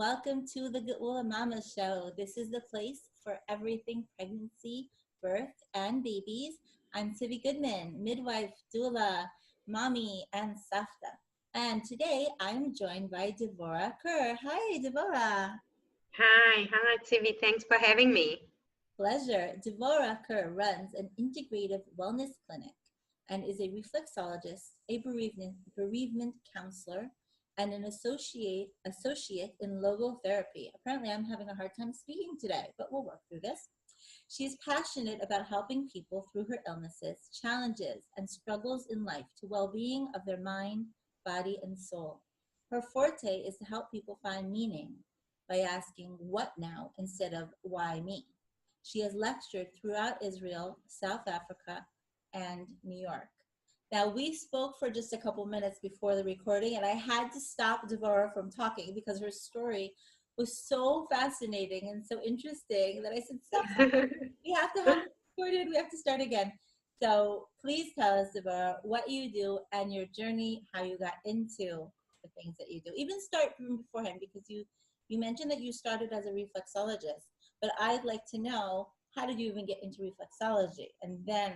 welcome to the Geula Mama Show. This is the place for everything pregnancy, birth, and babies. I'm Tivi Goodman, midwife, doula, mommy, and safta. And today I'm joined by Devorah Kur. Hi, Devorah. Hi, Tivi. Thanks for having me. Pleasure. Devorah Kur runs an integrative wellness clinic and is a reflexologist, a bereavement counselor, and an associate in logotherapy. Apparently, I'm having a hard time speaking today, but we'll work through this. She is passionate about helping people through her illnesses, challenges, and struggles in life to well-being of their mind, body, and soul. Her forte is to help people find meaning by asking what now instead of why me. She has lectured throughout Israel, South Africa, and New York. Now, we spoke for just a couple minutes before the recording, and I had to stop Devorah from talking because her story was so fascinating and so interesting that I said, stop. We have to have it recorded. We have to start again. So please tell us, Devorah, what you do and your journey, how you got into the things that you do. Even start from beforehand, because you mentioned that you started as a reflexologist, but I'd like to know, how did you even get into reflexology? And then...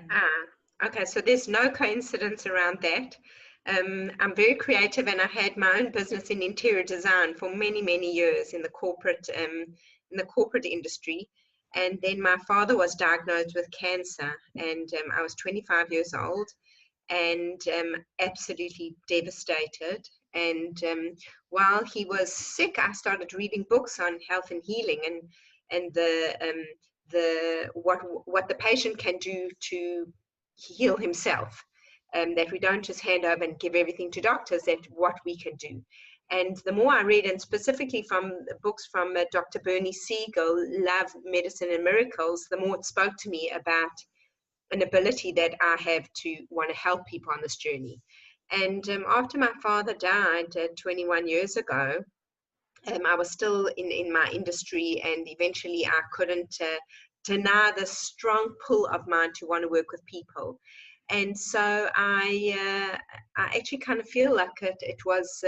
Okay, so there's no coincidence around that. I'm very creative, and I had my own business in interior design for many, many years in the corporate industry. And then my father was diagnosed with cancer, and I was 25 years old, and absolutely devastated. And while he was sick, I started reading books on health and healing, and what the patient can do to heal himself, that we don't just hand over and give everything to doctors, that what we can do. And the more I read, and specifically from books from Dr. Bernie Siegel, Love, Medicine, and Miracles, the more it spoke to me about an ability that I have to want to help people on this journey. And after my father died 21 years ago, I was still in my industry, and eventually I couldn't deny the strong pull of mine to want to work with people. And so I actually kind of feel like it was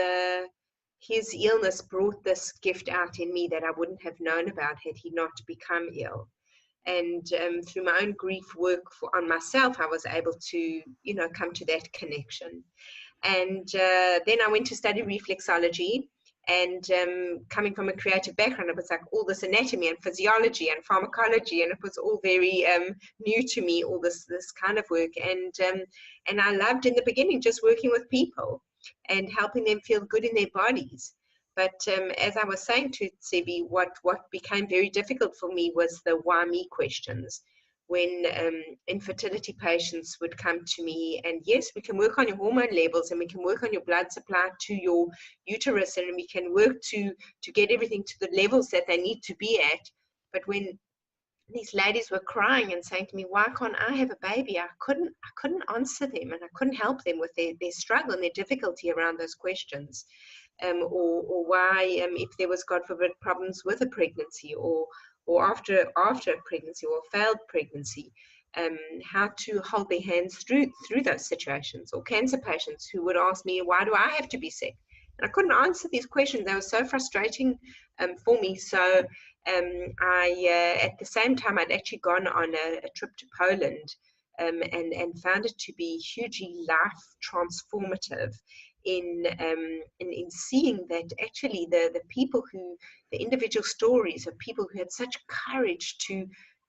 his illness brought this gift out in me that I wouldn't have known about had he not become ill. And through my own grief work on myself, I was able to, come to that connection. And then I went to study reflexology. And coming from a creative background, it was like all this anatomy and physiology and pharmacology, and it was all very new to me, all this kind of work. And I loved in the beginning just working with people and helping them feel good in their bodies. But as I was saying to Sebi, what became very difficult for me was the why me questions. When infertility patients would come to me, and yes, we can work on your hormone levels, and we can work on your blood supply to your uterus, and we can work to get everything to the levels that they need to be at. But when these ladies were crying and saying to me, why can't I have a baby? I couldn't answer them, and I couldn't help them with their struggle and their difficulty around those questions. Or why, if there was, God forbid, problems with a pregnancy, or after a pregnancy or failed pregnancy, how to hold their hands through those situations. Or cancer patients who would ask me, why do I have to be sick? And I couldn't answer these questions. They were so frustrating for me. So I, at the same time, I'd actually gone on a trip to Poland, and found it to be hugely life transformative in seeing that actually the people the individual stories of people who had such courage to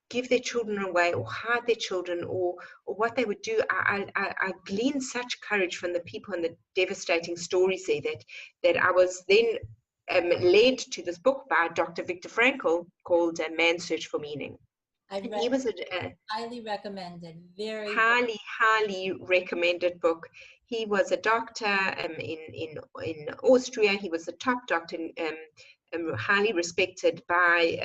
give their children away or hide their children, or what they would do. I gleaned such courage from the people and the devastating stories there that I was then led to this book by Dr. Victor Frankl called Man's Search for Meaning. He was highly recommended, highly recommended book. He was a doctor in Austria. He was a top doctor, highly respected by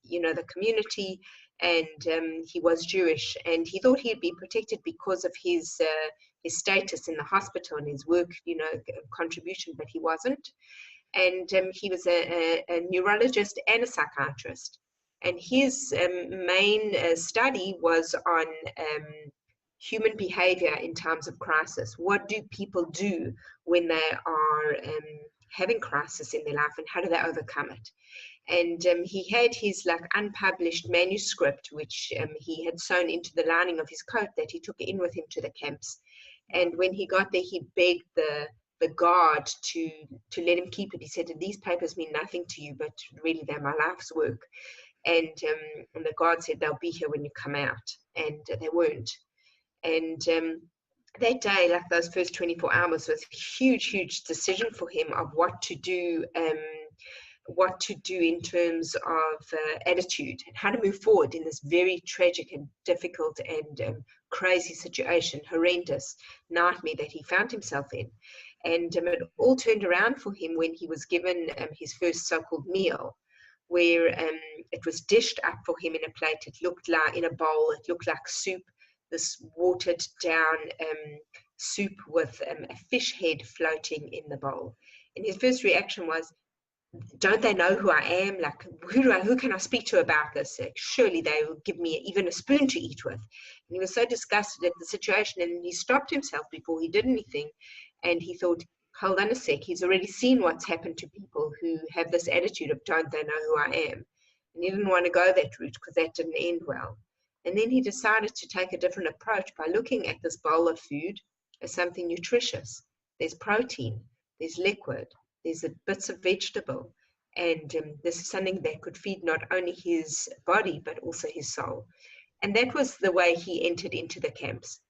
the community, and he was Jewish, and he thought he'd be protected because of his status in the hospital and his work, contribution, but he wasn't. And he was a neurologist and a psychiatrist. And his main study was on human behavior in times of crisis. What do people do when they are having crisis in their life, and how do they overcome it? And he had his like unpublished manuscript, which he had sewn into the lining of his coat, that he took in with him to the camps. And when he got there, he begged the guard to let him keep it. He said, these papers mean nothing to you, but really they're my life's work. And the guard said, they'll be here when you come out. And they weren't. And that day, like those first 24 hours, was a huge decision for him of what to do in terms of attitude and how to move forward in this very tragic and difficult and crazy situation, horrendous nightmare that he found himself in. And it all turned around for him when he was given his first so-called meal, where it was dished up for him in a plate. It looked like, in a bowl, it looked like soup, this watered down soup with a fish head floating in the bowl. And his first reaction was, don't they know who I am? Like, who can I speak to about this? Like, surely they will give me even a spoon to eat with. And he was so disgusted at the situation, and he stopped himself before he did anything. And he thought, hold on a sec, he's already seen what's happened to people who have this attitude of, don't they know who I am? And he didn't want to go that route because that didn't end well. And then he decided to take a different approach by looking at this bowl of food as something nutritious. There's protein, there's liquid, there's bits of vegetable, and this is something that could feed not only his body but also his soul. And that was the way he entered into the camps.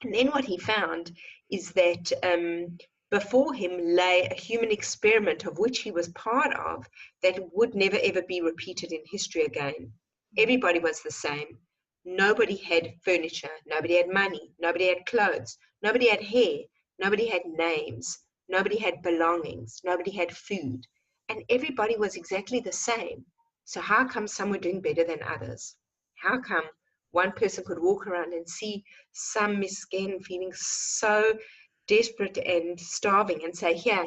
And then what he found is that before him lay a human experiment of which he was part of that would never ever be repeated in history again. Everybody was the same. Nobody had furniture, nobody had money, nobody had clothes, nobody had hair, nobody had names, nobody had belongings, nobody had food, and everybody was exactly the same. So how come some were doing better than others? How come one person could walk around and see some miskin feeling so desperate and starving and say, here,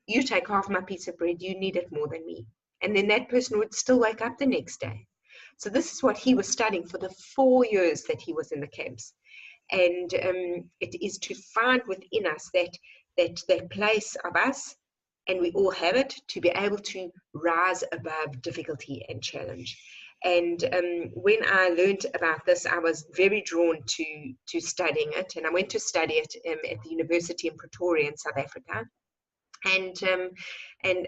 you take half my piece of bread, you need it more than me. And then that person would still wake up the next day. So this is what he was studying for the 4 years that he was in the camps. And it is to find within us that place of us, and we all have it, to be able to rise above difficulty and challenge. And when I learned about this, I was very drawn to studying it, and I went to study it at the university in Pretoria in South Africa. And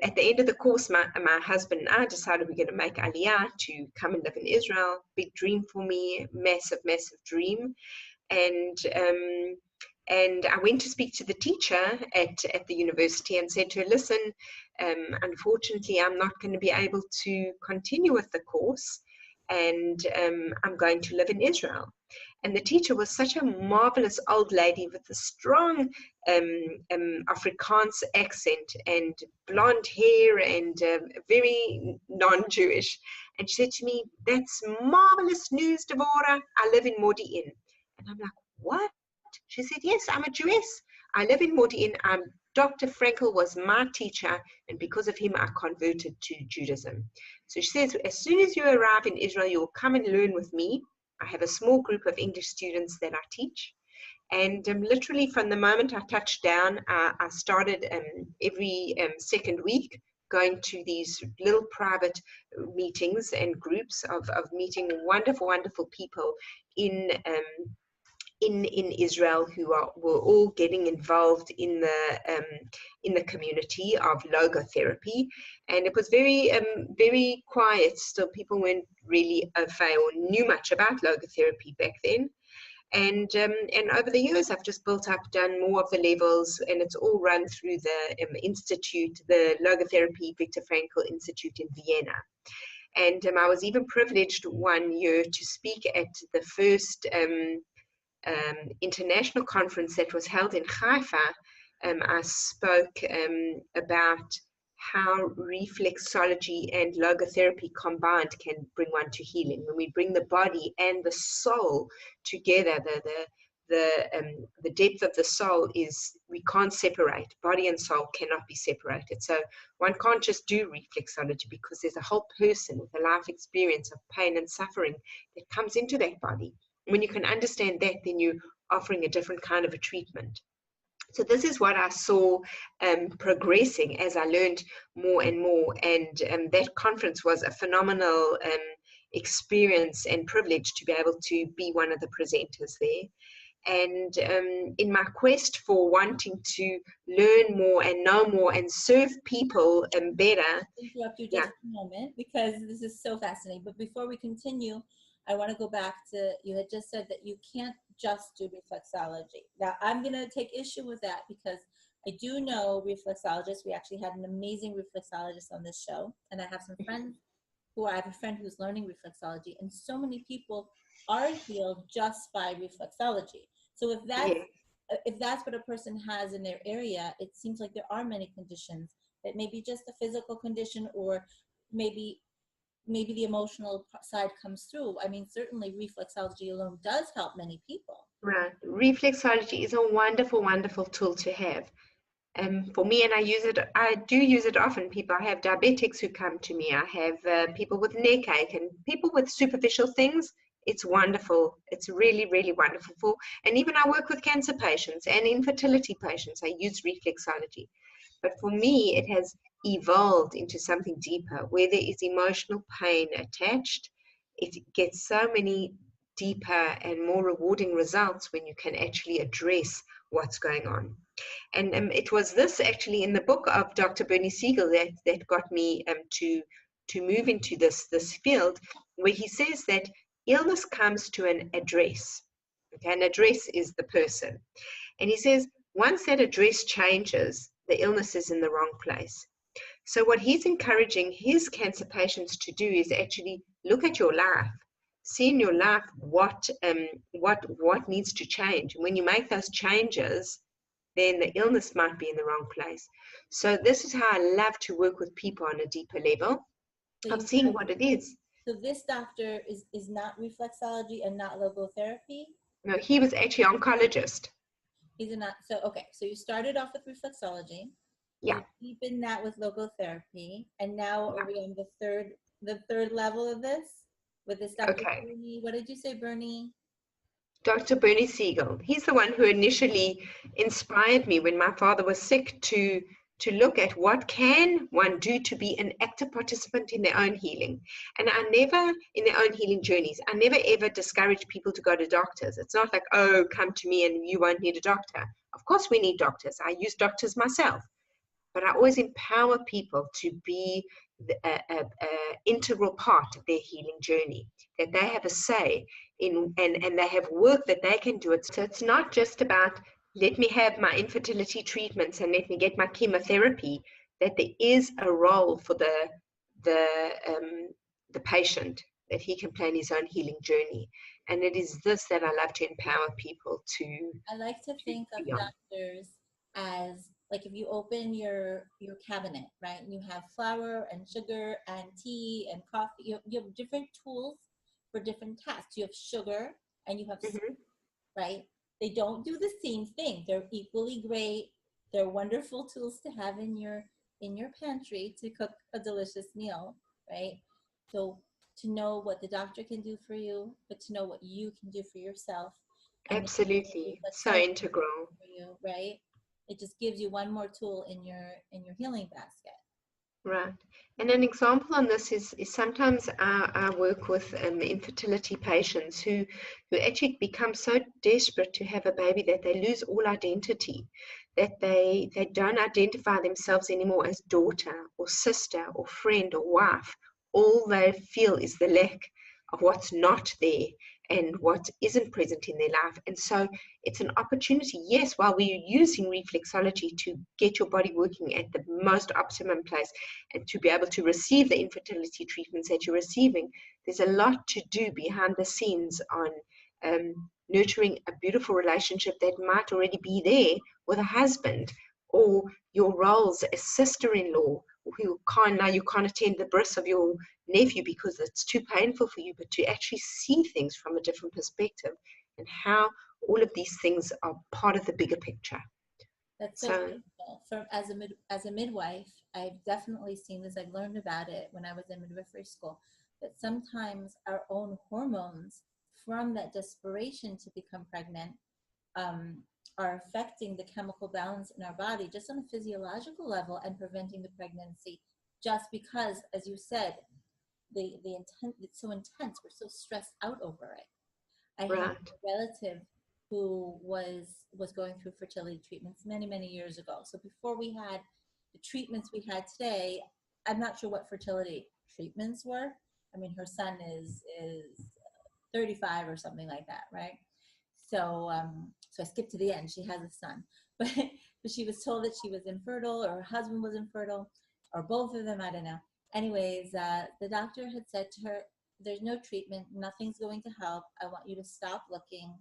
at the end of the course, my husband and I decided we're going to make Aliyah to come and live in Israel. Big dream for me, massive dream. And I went to speak to the teacher at the university and said to her, listen, unfortunately, I'm not going to be able to continue with the course, and I'm going to live in Israel. And the teacher was such a marvelous old lady with a strong Afrikaans accent and blonde hair and very non-Jewish. And she said to me, that's marvelous news, Devorah. I live in Modi'in. And I'm like, what? She said, yes, I'm a Jewess. I live in Modi'in. Dr. Frankl was my teacher, and because of him, I converted to Judaism. So she says, as soon as you arrive in Israel, you'll come and learn with me. I have a small group of English students that I teach. And literally from the moment I touched down, I started every second week going to these little private meetings and groups of meeting wonderful people in Israel who were all getting involved in the community of logotherapy. And it was very quiet still. People weren't really au fait or knew much about logotherapy back then. And over the years, I've just done more of the levels, and it's all run through the institute, the Logotherapy Victor Frankl Institute in Vienna. And I was even privileged one year to speak at the first international conference that was held in Haifa. I spoke about how reflexology and logotherapy combined can bring one to healing. When we bring the body and the soul together, the depth of the soul is, we can't separate. Body and soul cannot be separated. So one can't just do reflexology, because there's a whole person with a life experience of pain and suffering that comes into that body. When you can understand that, then you offering a different kind of a treatment. So this is what I saw progressing as I learned more and more. And that conference was a phenomenal experience and privilege to be able to be one of the presenters there. And in my quest for wanting to learn more and know more and serve people better. Interrupt you just a moment because this is so fascinating. But before we continue, I want to go back to, you had just said that you can't just do reflexology. Now, I'm going to take issue with that because I do know reflexologists. We actually had an amazing reflexologist on this show, and I have some friends I have a friend who's learning reflexology, and so many people are healed just by reflexology. So if that's what a person has in their area, it seems like there are many conditions that may be just a physical condition, or maybe the emotional side comes through. I mean, certainly reflexology alone does help many people. Right. Reflexology is a wonderful, wonderful tool to have. For me, and I do use it often. I have diabetics who come to me. I have people with neck ache and people with superficial things. It's wonderful. It's really, really wonderful. And even I work with cancer patients and infertility patients. I use reflexology. But for me, it has evolved into something deeper where there is emotional pain attached. It gets so many deeper and more rewarding results when you can actually address what's going on. And it was this actually in the book of Dr. Bernie Siegel that got me to move into this field, where he says that illness comes to an address. Okay, an address is the person. And he says once that address changes, the illness is in the wrong place. So what he's encouraging his cancer patients to do is actually look at your life. See in your life what needs to change. And when you make those changes, then the illness might be in the wrong place. So this is how I love to work with people on a deeper level of seeing what it is. So this doctor is not reflexology and not logotherapy? No, he was actually an oncologist. He's not. So, okay. So you started off with reflexology. Yeah. You deepened that with logotherapy. And now are we on the third level of this? With this Dr. Okay. Bernie, what did you say, Bernie? Dr. Bernie Siegel. He's the one who initially inspired me when my father was sick to look at what can one do to be an active participant in their own healing. And I never, in their own healing journeys, I never ever discourage people to go to doctors. It's not like, oh, come to me and you won't need a doctor. Of course we need doctors. I use doctors myself. But I always empower people to be an integral part of their healing journey, that they have a say in, and they have work that they can do it. So it's not just about let me have my infertility treatments and let me get my chemotherapy, that there is a role for the patient, that he can plan his own healing journey. And it is this that I love to empower people to. I like to think of doctors as, like, if you open your cabinet, right, and you have flour and sugar and tea and coffee, you have different tools for different tasks. You have sugar and you have salt, right? They don't do the same thing. They're equally great. They're wonderful tools to have in your pantry to cook a delicious meal, right? So to know what the doctor can do for you, but to know what you can do for yourself. Absolutely. So integral. For you, right? It just gives you one more tool in your healing basket. Right. And an example on this is sometimes I work with infertility patients who actually become so desperate to have a baby that they lose all identity, that they don't identify themselves anymore as daughter or sister or friend or wife. All they feel is the lack of what's not there and what isn't present in their life. And so it's an opportunity, yes, while we're using reflexology to get your body working at the most optimum place and to be able to receive the infertility treatments that you're receiving, there's a lot to do behind the scenes on nurturing a beautiful relationship that might already be there with a husband, or your roles as sister-in-law who you can't attend the bris of your nephew because it's too painful for you, but to actually see things from a different perspective and how all of these things are part of the bigger picture. That's so beautiful. As a midwife, I've definitely seen this. I've learned about it when I was in midwifery school, that sometimes our own hormones, from that desperation to become pregnant, are affecting the chemical balance in our body just on a physiological level and preventing the pregnancy, just because, as you said, the intent, it's so intense, we're so stressed out over it. I have a relative who was going through fertility treatments many years ago. So before we had the treatments we had today, I'm not sure what fertility treatments were. I mean, her son is 35 or something like that, right? So so I skipped to the end. She has a son, but she was told that she was infertile, or her husband was infertile, or both of them. I don't know. Anyways, the doctor had said to her, "There's no treatment. Nothing's going to help. I want you to stop looking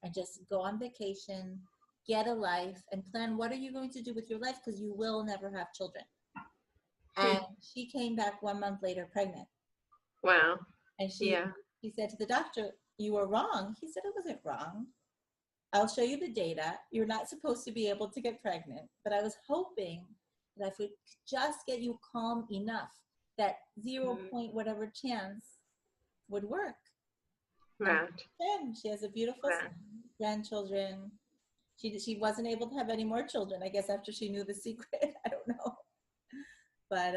and just go on vacation, get a life, and plan what are you going to do with your life, because you will never have children." And she came back 1 month later pregnant. Wow. And she said to the doctor, "You were wrong." He said, "It wasn't wrong. I'll show you the data. You're not supposed to be able to get pregnant, but I was hoping that if we could just get you calm enough, that 0 point whatever chance would work." Right. And she has a beautiful son, grandchildren. She wasn't able to have any more children, I guess, after she knew the secret. I don't know. But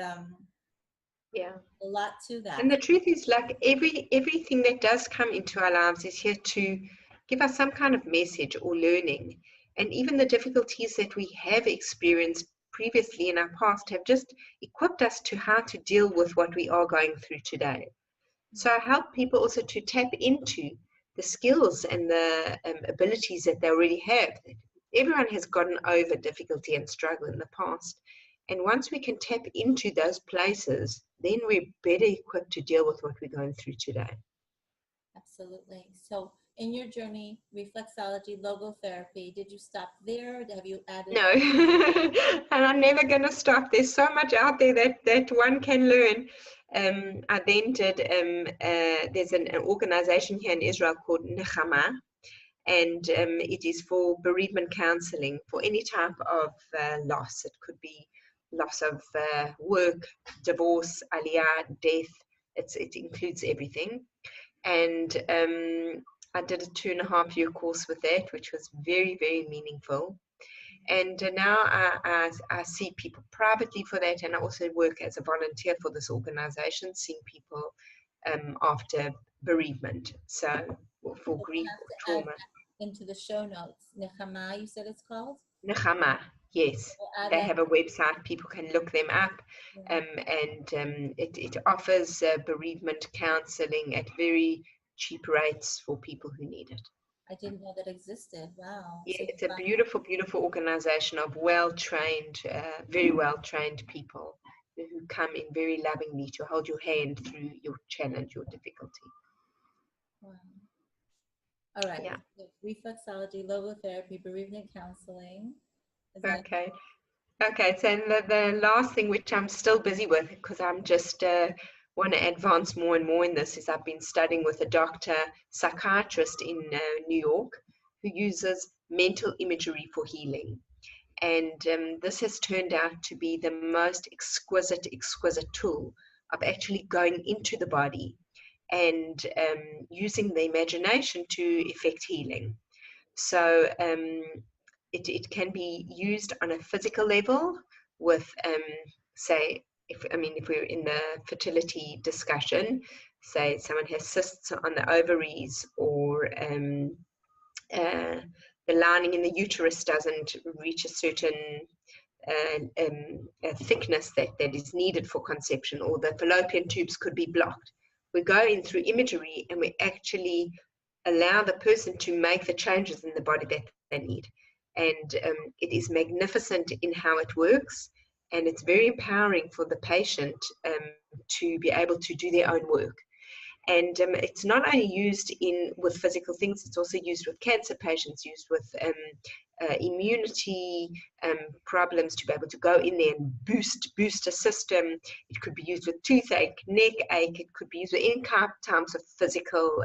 yeah, a lot to that. And the truth is, like, everything that does come into our lives is here to give us some kind of message or learning. And even the difficulties that we have experienced previously in our past have just equipped us to how to deal with what we are going through today. So I help people also to tap into the skills and the abilities that they already have. Everyone has gotten over difficulty and struggle in the past. And once we can tap into those places, then we're better equipped to deal with what we're going through today. Absolutely. So in your journey, reflexology, logotherapy, did you stop there? Have you added? No, and I'm never going to stop. There's so much out there that one can learn. I then did, there's an organization here in Israel called Nechama, and it is for bereavement counseling for any type of loss. It could be loss of work, divorce, aliyah, death. It includes everything. And I did a 2.5-year course with that, which was very meaningful. And now I see people privately for that, and I also work as a volunteer for this organization, seeing people after bereavement, so for grief or trauma. Into the show notes. Nechama, you said it's called? Nechama, yes. They have a website, people can look them up, and it offers bereavement counseling at very cheap rates for people who need it. I didn't know that existed. Wow. Yeah, it's a beautiful organization of well-trained, very well-trained people who come in very lovingly to hold your hand through your challenge, your difficulty. Wow. All right. Yeah. So reflexology, logotherapy, bereavement counseling. Okay. Okay. So the last thing, which I'm still busy with, because I'm just want to advance more and more in this, is I've been studying with a doctor, psychiatrist in New York, who uses mental imagery for healing. And this has turned out to be the most exquisite tool of actually going into the body and using the imagination to effect healing. So it can be used on a physical level with, say, if we're in the fertility discussion, say someone has cysts on the ovaries, or the lining in the uterus doesn't reach a certain thickness that is needed for conception, or the fallopian tubes could be blocked. We go in through imagery and we actually allow the person to make the changes in the body that they need. And it is magnificent in how it works, and it's very empowering for the patient to be able to do their own work. And it's not only used with physical things, it's also used with cancer patients, used with immunity problems, to be able to go in there and boost a system. It could be used with toothache, neck ache. It could be used with any types of physical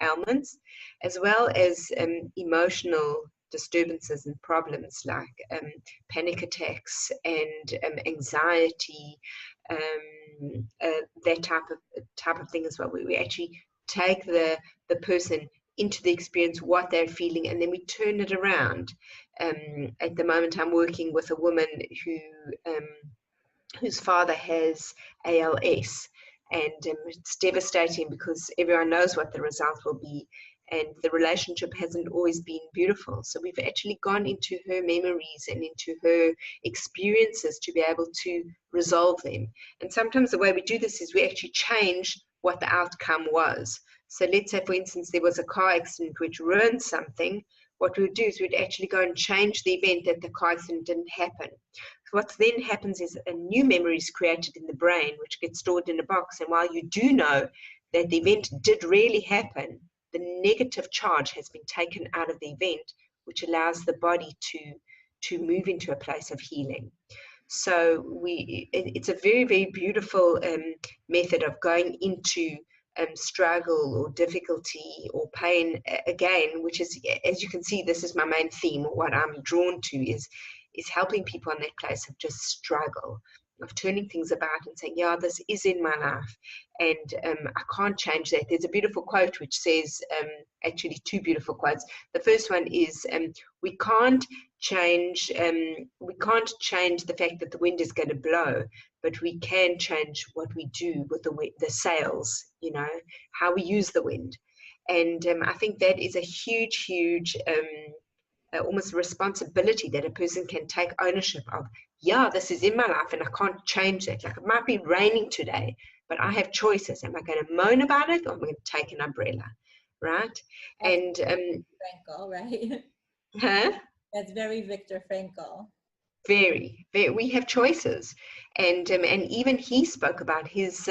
ailments, as well as emotional disturbances and problems like panic attacks and anxiety, that type of thing as well. We actually take the person into the experience, what they're feeling, and then we turn it around. At the moment, I'm working with a woman whose father has ALS, and it's devastating because everyone knows what the result will be, and the relationship hasn't always been beautiful. So we've actually gone into her memories and into her experiences to be able to resolve them. And sometimes the way we do this is we actually change what the outcome was. So let's say, for instance, there was a car accident which ruined something. What we would do is we'd actually go and change the event that the car accident didn't happen. What then happens is a new memory is created in the brain, which gets stored in a box. And while you do know that the event did really happen, the negative charge has been taken out of the event, which allows the body to move into a place of healing. So it's a very, very beautiful method of going into struggle or difficulty or pain again, which is, as you can see, this is my main theme. What I'm drawn to is helping people in that place of just struggle, of turning things about and saying, yeah, this is in my life, and I can't change that. There's a beautiful quote which says, actually two beautiful quotes. The first one is, we can't change the fact that the wind is going to blow, but we can change what we do with the sails, you know, how we use the wind. And I think that is a huge almost responsibility that a person can take ownership of. Yeah, this is in my life and I can't change it. Like, it might be raining today, but I have choices. Am I going to moan about it, or am I going to take an umbrella, right? That's And Frankl, right? huh? That's very Victor Frankl. Very, we have choices, and even he spoke about his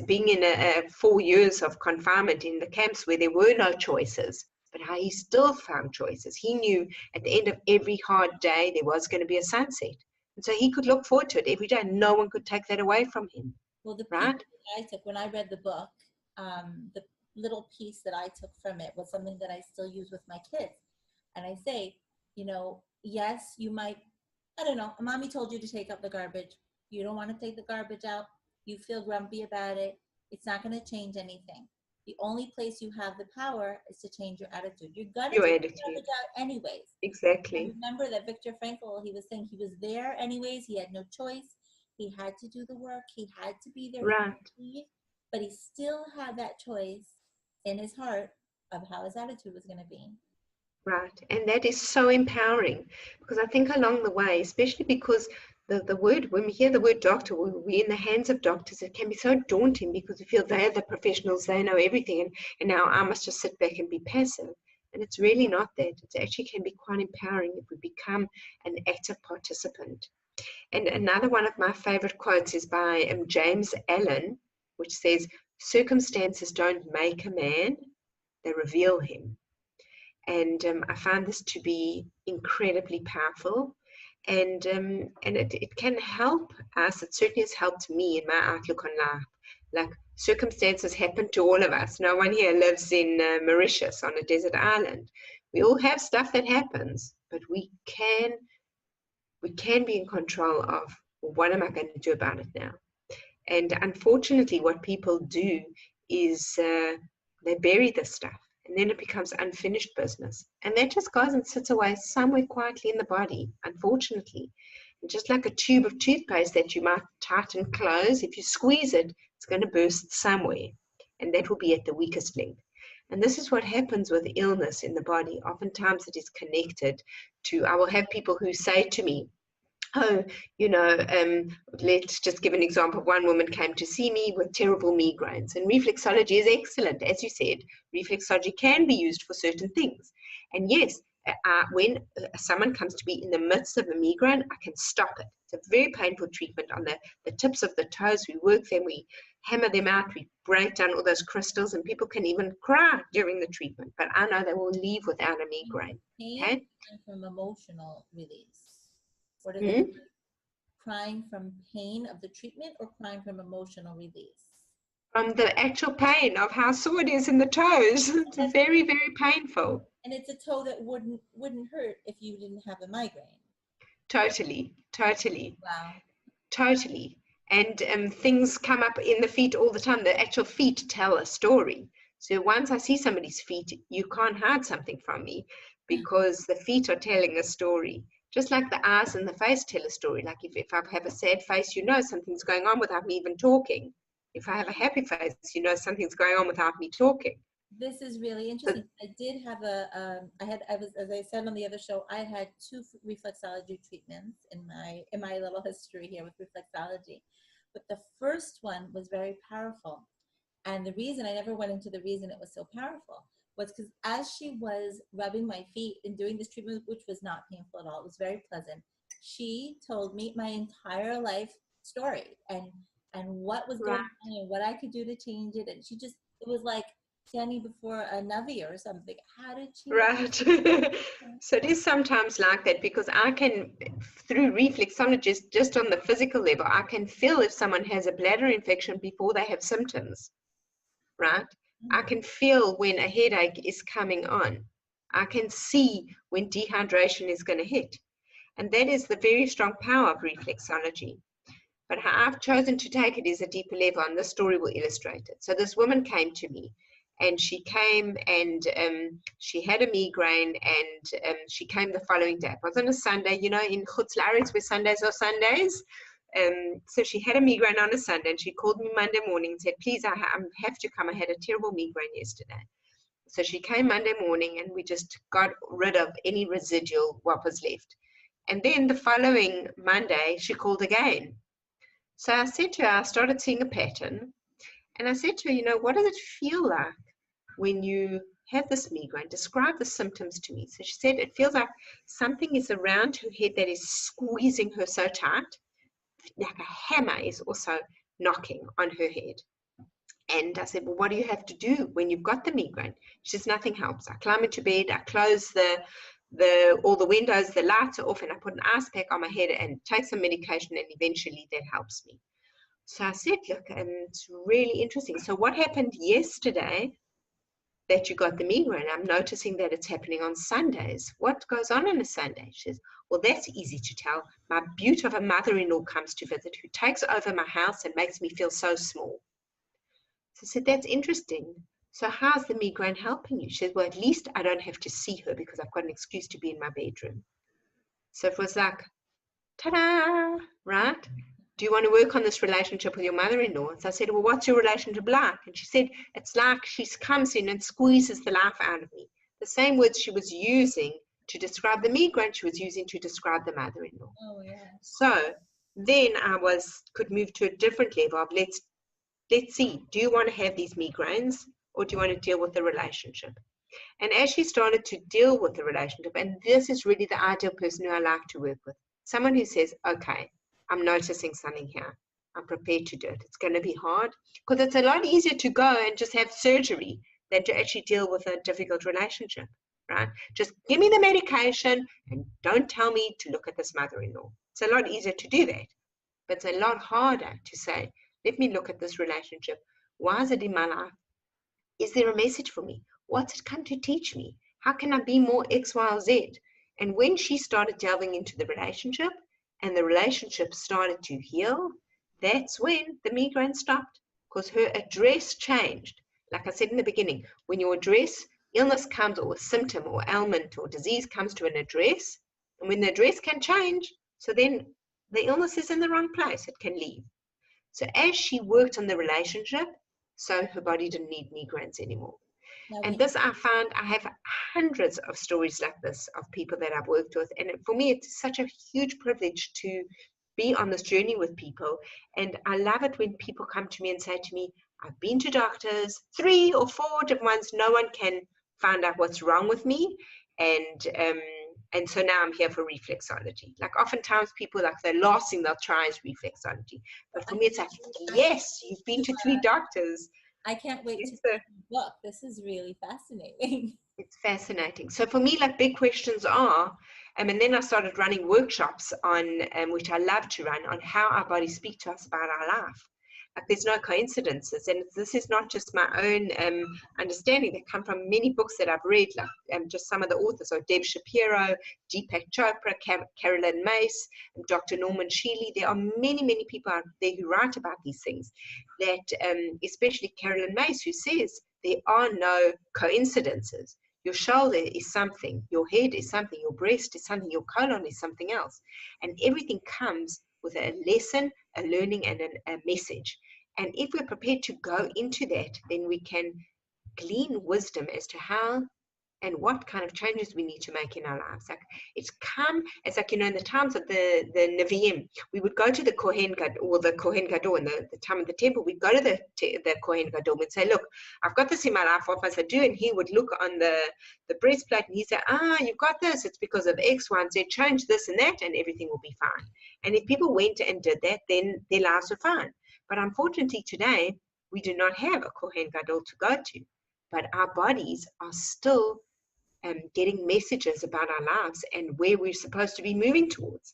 being in 4 years of confinement in the camps where there were no choices, but how he still found choices. He knew at the end of every hard day there was going to be a sunset, and so he could look forward to it every day. No one could take that away from him. Well, the piece Right? that I took when I read the book, the little piece that I took from it was something that I still use with my kids. And I say, you know, yes, you might, I don't know, mommy told you to take out the garbage. You don't want to take the garbage out. You feel grumpy about it. It's not going to change anything. The only place you have the power is to change your attitude. You're going to Your take the attitude. garbage out anyways. Exactly. Remember that Victor Frankl, he was saying he was there anyways. He had no choice. He had to do the work. He had to be there. Right. But he still had that choice in his heart of how his attitude was going to be. Right. And that is so empowering, because I think along the way, especially because the word, when we hear the word doctor, we're in the hands of doctors, it can be so daunting because we feel they're the professionals, they know everything, and now I must just sit back and be passive. And it's really not that. It actually can be quite empowering if we become an active participant. And another one of my favorite quotes is by James Allen, which says, circumstances don't make a man, they reveal him. And I found this to be incredibly powerful, and it can help us. It certainly has helped me in my outlook on life. Like, circumstances happen to all of us. No one here lives in Mauritius on a desert island. We all have stuff that happens, but we can be in control of, what am I going to do about it now? And unfortunately, what people do is they bury this stuff, and then it becomes unfinished business. And that just goes and sits away somewhere quietly in the body, unfortunately. And just like a tube of toothpaste that you might tighten close, if you squeeze it, it's going to burst somewhere. And that will be at the weakest link. And this is what happens with illness in the body. Oftentimes it is connected to, I will have people who say to me, oh, you know, let's just give an example. One woman came to see me with terrible migraines, and reflexology is excellent. As you said, reflexology can be used for certain things. And yes, when someone comes to me in the midst of a migraine, I can stop it. It's a very painful treatment on the tips of the toes. We work them, we hammer them out, we break down all those crystals, and people can even cry during the treatment. But I know they will leave without a migraine. Okay? From emotional release. What is it? Crying from pain of the treatment, or crying from emotional release? From the actual pain of how sore it is in the toes. It's very, very painful. And it's a toe that wouldn't hurt if you didn't have a migraine. Totally. Wow. Totally. And things come up in the feet all the time. The actual feet tell a story. So once I see somebody's feet, you can't hide something from me because the feet are telling a story. Just like the eyes and the face tell a story. Like if I have a sad face, you know something's going on without me even talking. If I have a happy face, you know something's going on without me talking. This is really interesting. I did have as I said on the other show, I had 2 reflexology treatments in my little history here with reflexology. But the first one was very powerful. And the reason I never went into the reason it was so powerful was because as she was rubbing my feet and doing this treatment, which was not painful at all, it was very pleasant, she told me my entire life story and what was going on and what I could do to change it. And it was like standing before a Navi or something. How did she? Right. So it is sometimes like that, because I can, through reflexology, just on the physical level, I can feel if someone has a bladder infection before they have symptoms, right? I can feel when a headache is coming on. I can see when dehydration is going to hit. And that is the very strong power of reflexology. But how I've chosen to take it is a deeper level, and this story will illustrate it. So this woman came to me, and she came and she had a migraine, and she came the following day. It was on a Sunday, you know, in Chutz La'aretz where Sundays are Sundays. So she had a migraine on a Sunday, and she called me Monday morning and said, please, I have to come. I had a terrible migraine yesterday. So she came Monday morning, and we just got rid of any residual what was left. And then the following Monday, she called again. So I said to her, I started seeing a pattern, and I said to her, you know, what does it feel like when you have this migraine? Describe the symptoms to me. So she said, it feels like something is around her head that is squeezing her so tight, like a hammer is also knocking on her head. And I said, well, what do you have to do when you've got the migraine? She says, nothing helps. I climb into bed, I close all the windows, the lights are off, and I put an ice pack on my head and take some medication, and eventually that helps me. So I said, look, it's really interesting. So what happened yesterday that you got the migraine? I'm noticing that it's happening on Sundays. What goes on a Sunday? She says, well, that's easy to tell. My beaut of a mother-in-law comes to visit, who takes over my house and makes me feel so small. So I said, that's interesting. So how's the migraine helping you? She said, well, at least I don't have to see her because I've got an excuse to be in my bedroom. So it was like, ta-da, right? Do you want to work on this relationship with your mother-in-law? So I said, well, what's your relationship like? And she said, it's like she comes in and squeezes the life out of me. The same words she was using to describe the migraine, she was using to describe the mother-in-law. Oh, yeah. So then I could move to a different level of let's see, do you want to have these migraines, or do you want to deal with the relationship? And as she started to deal with the relationship, and this is really the ideal person who I like to work with, someone who says, okay, I'm noticing something here. I'm prepared to do it. It's going to be hard, because it's a lot easier to go and just have surgery than to actually deal with a difficult relationship, right? Just give me the medication and don't tell me to look at this mother-in-law. It's a lot easier to do that, but it's a lot harder to say, let me look at this relationship. Why is it in my life? Is there a message for me? What's it come to teach me? How can I be more X, Y, or Z? And when she started delving into the relationship, and the relationship started to heal, that's when the migraine stopped, because her address changed. Like I said in the beginning, when your address, illness comes, or a symptom or ailment or disease comes to an address, and when the address can change, so then the illness is in the wrong place, it can leave. So as she worked on the relationship, so her body didn't need migraines anymore. And this, I found, I have hundreds of stories like this of people that I've worked with. And for me, it's such a huge privilege to be on this journey with people. And I love it when people come to me and say to me, I've been to doctors, 3 or 4 different ones, no one can find out what's wrong with me. And so now I'm here for reflexology. Like oftentimes people, like the last thing they'll try is reflexology. But for me, it's like, yes, you've been to 3 doctors. I can't wait to read the book. This is really fascinating. It's fascinating. So for me, like big questions are, and then I started running workshops on, which I love to run, on how our bodies speak to us about our life. Like there's no coincidences, and this is not just my own understanding. They come from many books that I've read, like just some of the authors are Deb Shapiro, Deepak Chopra, Carolyn Mace, Dr. Norman Shealy. There are many, many people out there who write about these things, that especially Carolyn Mace, who says there are no coincidences. Your shoulder is something, your head is something, your breast is something, your colon is something else. And everything comes with a lesson, a learning, and a message. And if we're prepared to go into that, then we can glean wisdom as to how and what kind of changes we need to make in our lives. Like it's come as like, in the times of the Nevi'im, we would go to the Kohen Gadol, or the Kohen Gadol in the time of the temple, we'd go to the Kohen Gadol and say, look, I've got this in my life, what must I do? And he would look on the breastplate and he'd say, you've got this, it's because of X, Y, and Z, change this and that, and everything will be fine. And if people went and did that, then their lives were fine. But unfortunately today, we do not have a Kohen Gadol to go to. But our bodies are still getting messages about our lives and where we're supposed to be moving towards.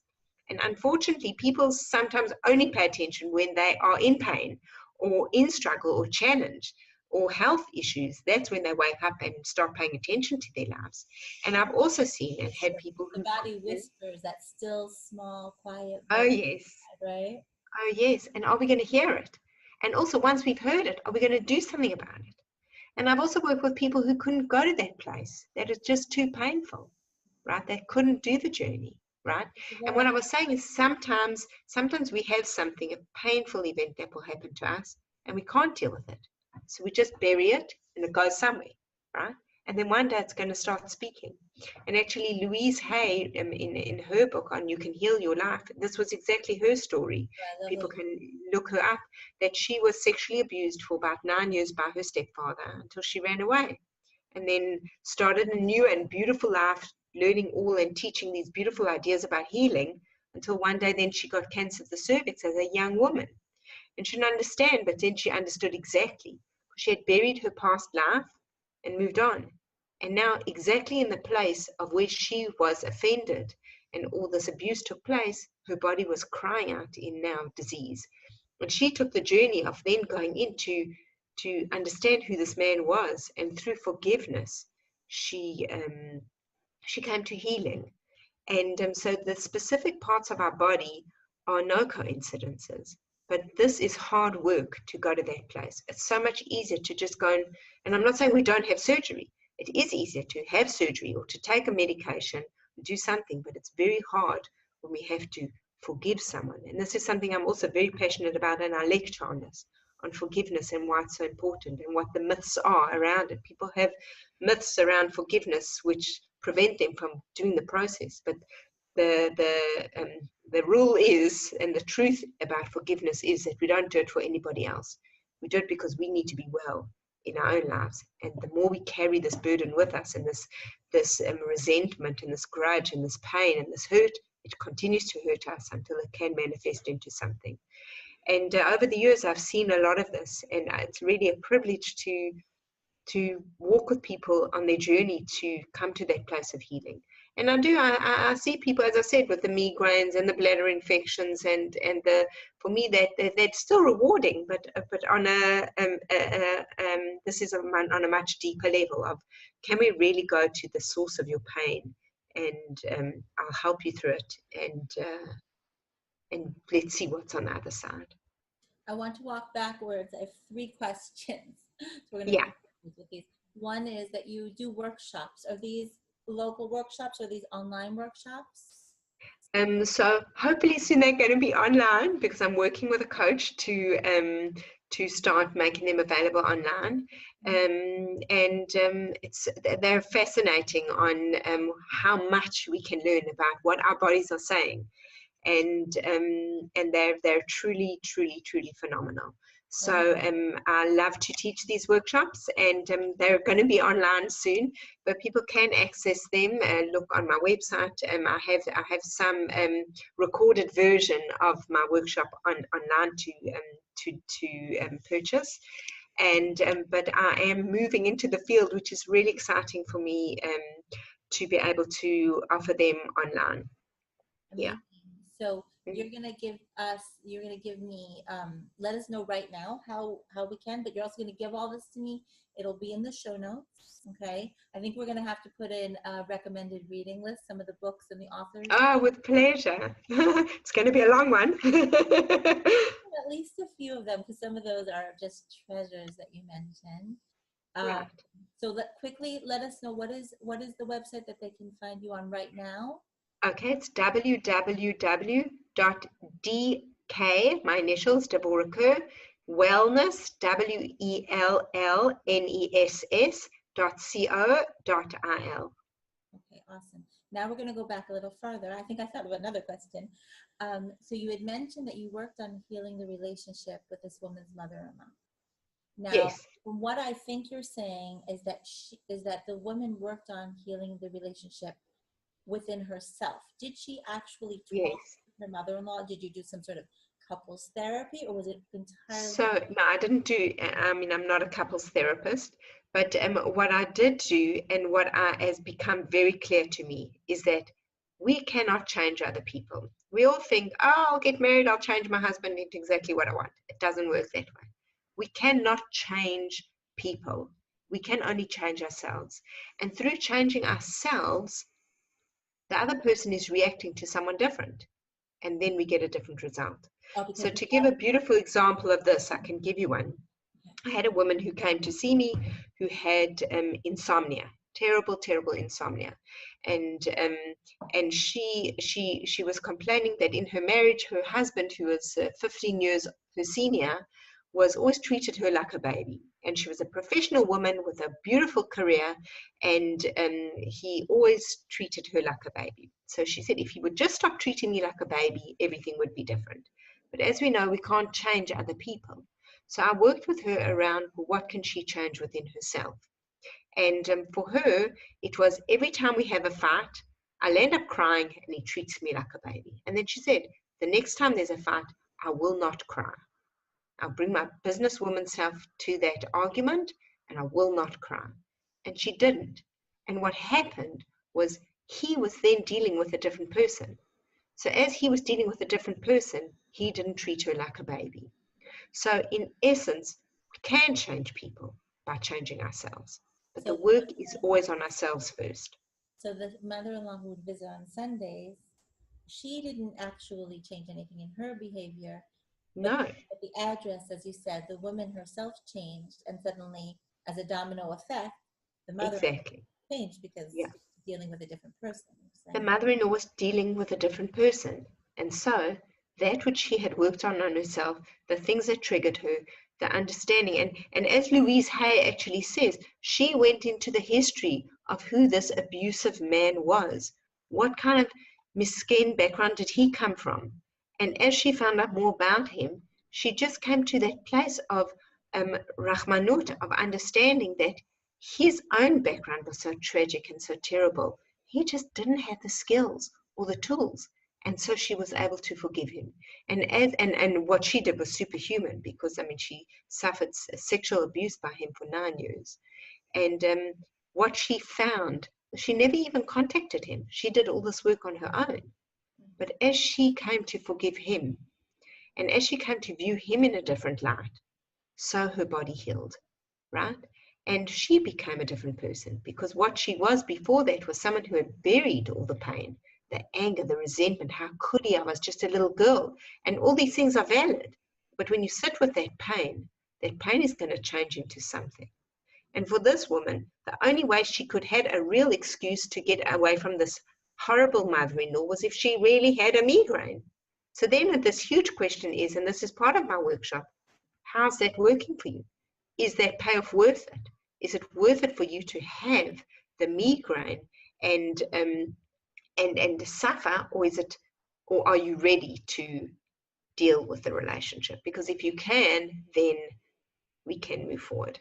And unfortunately, people sometimes only pay attention when they are in pain or in struggle or challenge or health issues. That's when they wake up and start paying attention to their lives. And I've also seen and had people who... The body whispers, that still, small, quiet voice. Oh, yes. Right? Oh, yes. And are we going to hear it? And also, once we've heard it, are we going to do something about it? And I've also worked with people who couldn't go to that place, that is just too painful, right? They couldn't do the journey, right? Yeah. And what I was saying is sometimes we have something, a painful event that will happen to us, and we can't deal with it. So we just bury it and it goes somewhere, right? And then one day it's going to start speaking. And actually, Louise Hay, in her book on You Can Heal Your Life, this was exactly her story. People can look her up, that she was sexually abused for about 9 years by her stepfather until she ran away. And then started a new and beautiful life, learning all and teaching these beautiful ideas about healing, until one day then she got cancer of the cervix as a young woman. And she didn't understand, but then she understood exactly. She had buried her past life and moved on. And now exactly in the place of where she was offended and all this abuse took place, her body was crying out in now disease. And she took the journey of then going into to understand who this man was. And through forgiveness, she came to healing. And so the specific parts of our body are no coincidences. But this is hard work to go to that place. It's so much easier to just go and I'm not saying we don't have surgery. It is easier to have surgery or to take a medication, or do something, but it's very hard when we have to forgive someone. And this is something I'm also very passionate about in our lecture on this, on forgiveness and why it's so important and what the myths are around it. People have myths around forgiveness which prevent them from doing the process. But the rule is, and the truth about forgiveness is that we don't do it for anybody else. We do it because we need to be well in our own lives. And the more we carry this burden with us and this resentment and this grudge and this pain and this hurt, it continues to hurt us until it can manifest into something. And over the years, I've seen a lot of this, and it's really a privilege to walk with people on their journey to come to that place of healing. And I see people, as I said, with the migraines and the bladder infections, and for me that's still rewarding, but on this is on a much deeper level of, can we really go to the source of your pain, and I'll help you through it, and let's see what's on the other side. I want to walk backwards. I have 3 questions. So we're going to with these. One is that you do workshops. Are these local workshops or these online workshops? So hopefully soon they're going to be online, because I'm working with a coach to start making them available online. They're fascinating on how much we can learn about what our bodies are saying. And they're truly phenomenal. So I love to teach these workshops, and they're going to be online soon, but people can access them. Look on my website. I have some recorded version of my workshop online to purchase. But I am moving into the field, which is really exciting for me, to be able to offer them online. Yeah. So you're going to give me, let us know right now how we can, but you're also going to give all this to me. It'll be in the show notes. Okay. I think we're going to have to put in a recommended reading list, some of the books and the authors. Oh, with pleasure. It's going to be a long one. At least a few of them, because some of those are just treasures that you mentioned. Um, Right. so let us know what is the website that they can find you on right now. Okay, it's www.dk, my initials, Devorah Kur, wellness, wellness.co.il. Okay, awesome. Now we're going to go back a little further. I think I thought of another question. So you had mentioned that you worked on healing the relationship with this woman's mother-in-law. Now, Yes, from what I think you're saying is that the woman worked on healing the relationship within herself. Did she actually talk yes. to her mother-in-law? Did you do some sort of couples therapy, or was it entirely? So, no, I didn't do, I mean, I'm not a couples therapist, but what I did do and what has become very clear to me is that we cannot change other people. We all think, oh, I'll get married, I'll change my husband into exactly what I want. It doesn't work that way. We cannot change people. We can only change ourselves. And through changing ourselves, the other person is reacting to someone different. And then we get a different result. Oh, So, because to give a beautiful example of this, I can give you one. I had a woman who came to see me who had insomnia, terrible, terrible insomnia, and she was complaining that in her marriage, her husband, who was 15 years her senior, was always treated her like a baby. And she was a professional woman with a beautiful career, and he always treated her like a baby. So she said, if he would just stop treating me like a baby, everything would be different. But as we know, we can't change other people. So I worked with her around what can she change within herself. And for her, it was every time we have a fight, I'll end up crying and he treats me like a baby. And then she said, the next time there's a fight, I will not cry. I'll bring my businesswoman self to that argument and I will not cry. And she didn't. And what happened was he was then dealing with a different person. So as he was dealing with a different person, he didn't treat her like a baby. So in essence, we can change people by changing ourselves. But the so work is always on ourselves first. so the mother-in-law who would visit on Sundays, she didn't actually change anything in her behavior, but No, the address, as you said, the woman herself changed, and suddenly, as a domino effect, the mother exactly. changed because Yeah. dealing with a different person. You're The saying. mother-in-law was dealing with a different person. And so that which she had worked on herself, the things that triggered her, the understanding, and as Louise Hay actually says, she went into the history of who this abusive man was. What kind of miskin background did he come from? And as she found out more about him, she just came to that place of Rahmanut, of understanding that his own background was so tragic and so terrible. He just didn't have the skills or the tools. And so she was able to forgive him. And what she did was superhuman because, I mean, she suffered sexual abuse by him for 9 years. And what she found, she never even contacted him. She did all this work on her own. But as she came to forgive him, and as she came to view him in a different light, so her body healed, right? And she became a different person because what she was before that was someone who had buried all the pain, the anger, the resentment. How could he? I was just a little girl. And all these things are valid. But when you sit with that pain is going to change into something. And for this woman, the only way she could had a real excuse to get away from this horrible mother-in-law was if she really had a migraine. So then this huge question is, and this is part of my workshop, how's that working for you? Is that payoff worth it? Is it worth it for you to have the migraine and suffer, or is it, or are you ready to deal with the relationship? Because if you can, then we can move forward.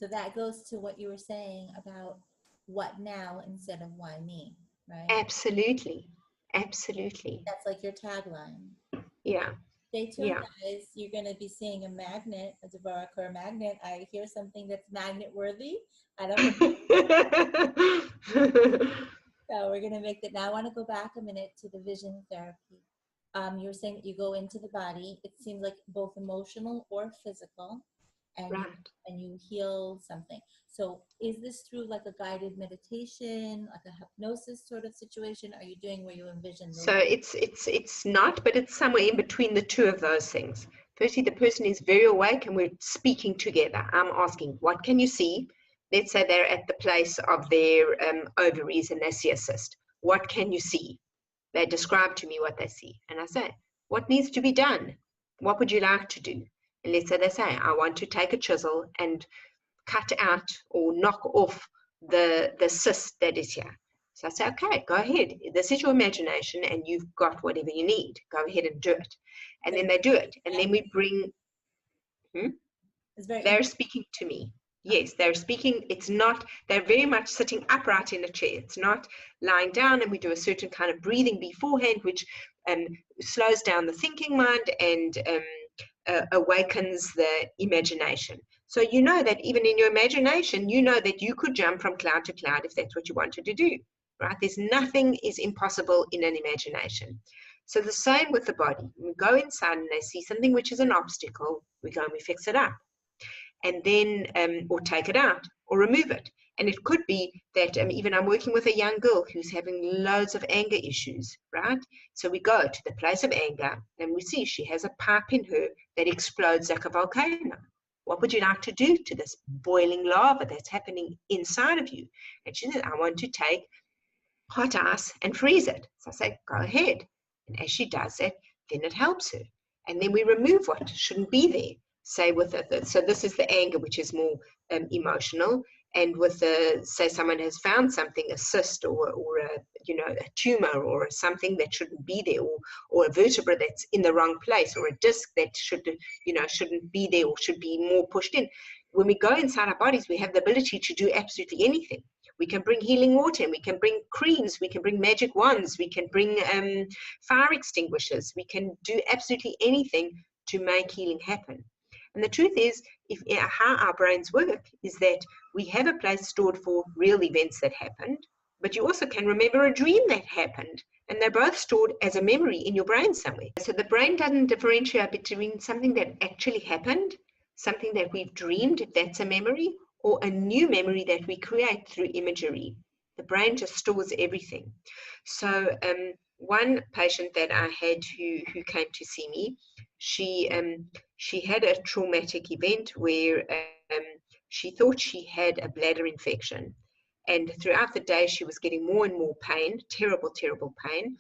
So that goes to what you were saying about what now instead of why me, right? Absolutely, absolutely. That's like your tagline. Yeah, Stay tuned, yeah. guys. You're going to be seeing a magnet, a Devorah Kur magnet. I hear something that's magnet worthy. I don't know. So we're going to make that. Now I want to go back a minute to the vision therapy. You were saying that you go into the body. It seems like both emotional or physical. and Right. you heal something. So is this through like a guided meditation, like a hypnosis sort of situation? Are you doing where you envision those? So it's not, but it's somewhere in between the two of those things. Firstly, the person is very awake and we're speaking together. I'm asking, what can you see? Let's say they're at the place of their ovaries and they see a cyst. What can you see? They describe to me what they see. And I say, what needs to be done? What would you like to do? And let's say they say, I want to take a chisel and cut out or knock off the cyst that is here. So I say, okay, go ahead. This is your imagination and you've got whatever you need. Go ahead and do it. And then they do it. And then we bring, they're speaking to me. Yes, they're speaking. It's not, they're very much sitting upright in a chair. It's not lying down, and we do a certain kind of breathing beforehand, which slows down the thinking mind and awakens the imagination. So you know that even in your imagination, you know that you could jump from cloud to cloud if that's what you wanted to do, right? There's nothing is impossible in an imagination. So the same with the body. We go inside and they see something which is an obstacle, we go and we fix it up. And then, or take it out or remove it. And it could be that even I'm working with a young girl who's having loads of anger issues, right? So we go to the place of anger and we see she has a pipe in her that explodes like a volcano. What would you like to do to this boiling lava that's happening inside of you? And she says, I want to take hot ice and freeze it. So I say, go ahead. And as she does that, then it helps her. And then we remove what shouldn't be there. Say with it, so this is the anger, which is more emotional, and with the, say someone has found something, a cyst or a a tumor or something that shouldn't be there, or a vertebra that's in the wrong place, or a disc that shouldn't be there or should be more pushed in. When we go inside our bodies, we have the ability to do absolutely anything. We can bring healing water, and we can bring creams, we can bring magic wands, we can bring fire extinguishers, we can do absolutely anything to make healing happen. And the truth is, how our brains work is that we have a place stored for real events that happened, but you also can remember a dream that happened, and they're both stored as a memory in your brain somewhere. So the brain doesn't differentiate between something that actually happened, something that we've dreamed, if that's a memory, or a new memory that we create through imagery. The brain just stores everything. So one patient that I had who came to see me, she had a traumatic event where she thought she had a bladder infection. And throughout the day, she was getting more and more pain, terrible, terrible pain.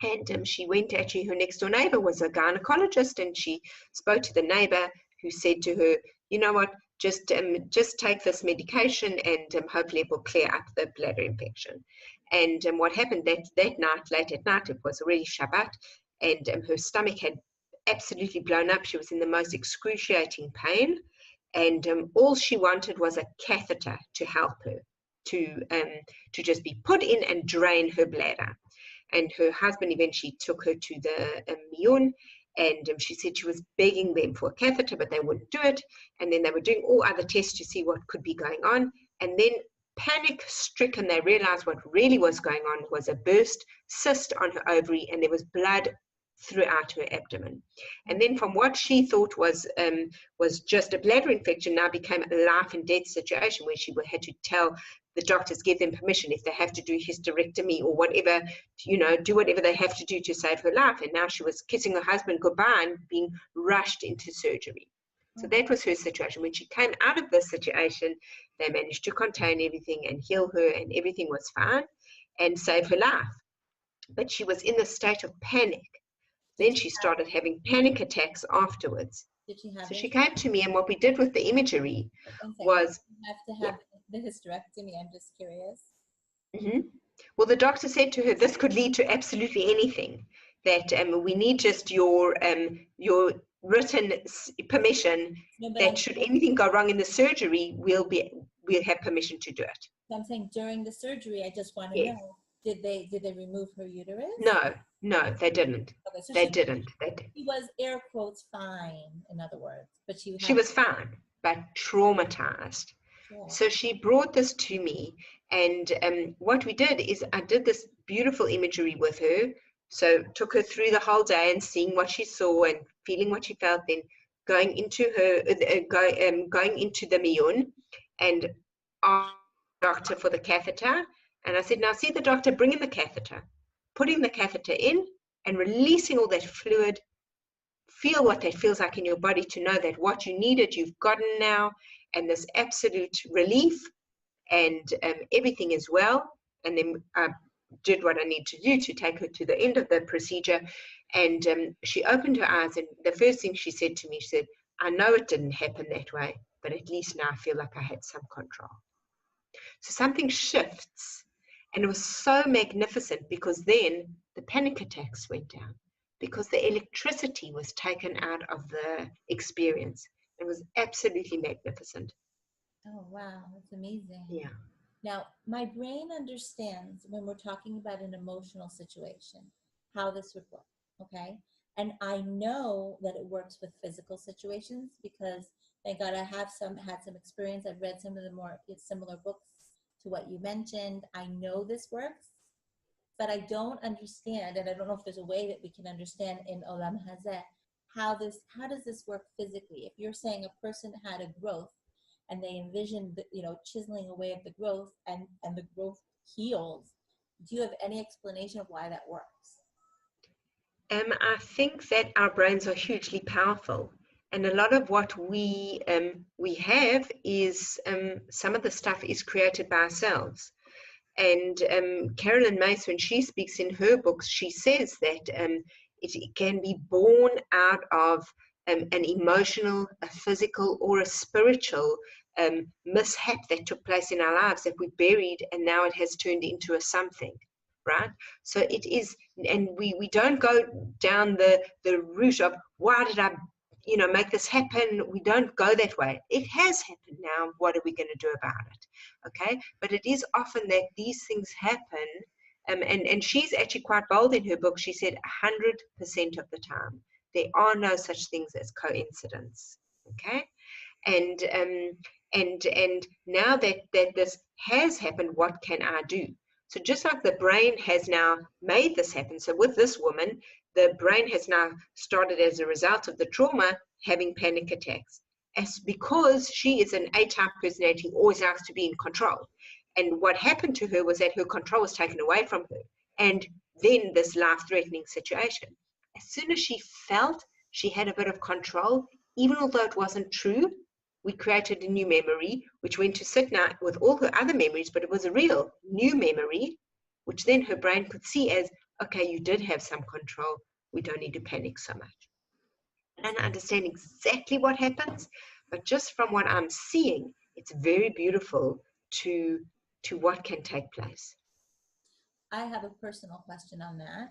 And she went, actually, her next door neighbor was a gynecologist, and she spoke to the neighbor, who said to her, you know what, just take this medication and hopefully it will clear up the bladder infection. And what happened that night, late at night, it was already Shabbat, and her stomach had absolutely blown up. She was in the most excruciating pain, and all she wanted was a catheter to help her to just be put in and drain her bladder. And her husband eventually took her to the Miyun, and she said she was begging them for a catheter, but they wouldn't do it. And then they were doing all other tests to see what could be going on. And then, panic-stricken, they realized what really was going on was a burst cyst on her ovary, and there was blood throughout her abdomen. And then from what she thought was just a bladder infection, now became a life and death situation where she had to tell the doctors, give them permission if they have to do hysterectomy or whatever, do whatever they have to do to save her life. And now she was kissing her husband goodbye and being rushed into surgery. So that was her situation. When she came out of this situation, they managed to contain everything and heal her, and everything was fine and save her life. But she was in a state of panic. Then she started having panic attacks afterwards. So she came to me, and what we did with the imagery was... You have to have the hysterectomy, I'm just curious. Mm-hmm. Well, the doctor said to her, this could lead to absolutely anything, that we need just your written permission that should anything go wrong in the surgery, we'll have permission to do it. I'm saying during the surgery, I just want to know, did they remove her uterus? No, they didn't. Okay, so they didn't. She was, air quotes, fine, in other words, but she was fine, but traumatized. Sure. So she brought this to me, and what we did is I did this beautiful imagery with her. So took her through the whole day and seeing what she saw and feeling what she felt, then going into her, going into the miyun, and asked the doctor for the catheter. And I said, now see the doctor, bring in the catheter, putting the catheter in and releasing all that fluid. Feel what that feels like in your body, to know that what you needed, you've gotten now, and this absolute relief, and everything is well. And then I did what I need to do to take her to the end of the procedure. And she opened her eyes, and the first thing she said to me, she said, I know it didn't happen that way, but at least now I feel like I had some control. So something shifts. And it was so magnificent, because then the panic attacks went down, because the electricity was taken out of the experience. It was absolutely magnificent. Oh, wow. That's amazing. Yeah. Now, my brain understands when we're talking about an emotional situation, how this would work, okay? And I know that it works with physical situations, because thank God I have had some experience. I've read some of the more similar books to what you mentioned. I know this works, but I don't understand, and I don't know if there's a way that we can understand in Olam Hazeh, how does this work physically? If you're saying a person had a growth and they envisioned, chiseling away at the growth, and the growth heals, do you have any explanation of why that works? I think that our brains are hugely powerful, and a lot of what we have is some of the stuff is created by ourselves. And Carolyn Mace, when she speaks in her books, she says that it can be born out of an emotional, a physical, or a spiritual mishap that took place in our lives that we buried, and now it has turned into a something, right? So it is, and we don't go down the route of, why did I make this happen? We don't go that way. It has happened now. What are we going to do about it? Okay. But it is often that these things happen. And she's actually quite bold in her book. She said 100% of the time, there are no such things as coincidence. Okay. And now that this has happened, what can I do? So just like the brain has now made this happen, so with this woman, the brain has now started, as a result of the trauma, having panic attacks. As because she is an A-type personality, always likes to be in control. And what happened to her was that her control was taken away from her. And then this life-threatening situation. As soon as she felt she had a bit of control, even although it wasn't true, we created a new memory, which went to sit now with all her other memories, but it was a real new memory, which then her brain could see as, okay, you did have some control. We don't need to panic so much. I don't understand exactly what happens, but just from what I'm seeing, it's very beautiful to what can take place. I have a personal question on that.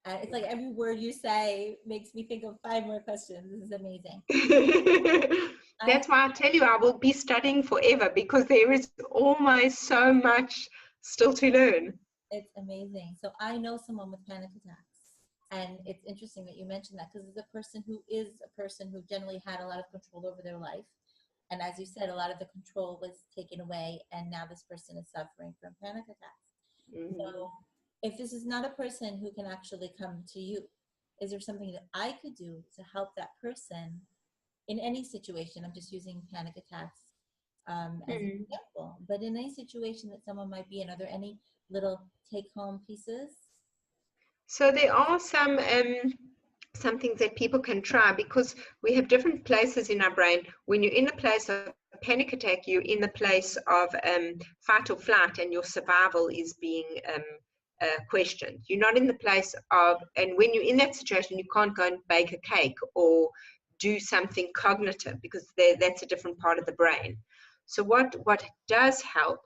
It's like every word you say makes me think of 5 more questions. This is amazing. That's why I tell you, I will be studying forever, because there is almost so much still to learn. It's amazing. So I know someone with panic attacks, and it's interesting that you mentioned that, because it's a person who generally had a lot of control over their life. And as you said, a lot of the control was taken away, and now this person is suffering from panic attacks. Mm-hmm. So if this is not a person who can actually come to you, is there something that I could do to help that person in any situation? I'm just using panic attacks as an example, but in any situation that someone might be in, are there any little take-home pieces? So there are some things that people can try, because we have different places in our brain. When you're in the place of panic attack, you're in the place of fight or flight, and your survival is being questioned. You're not in the place of, and when you're in that situation, you can't go and bake a cake or do something cognitive, because that's a different part of the brain. So what does help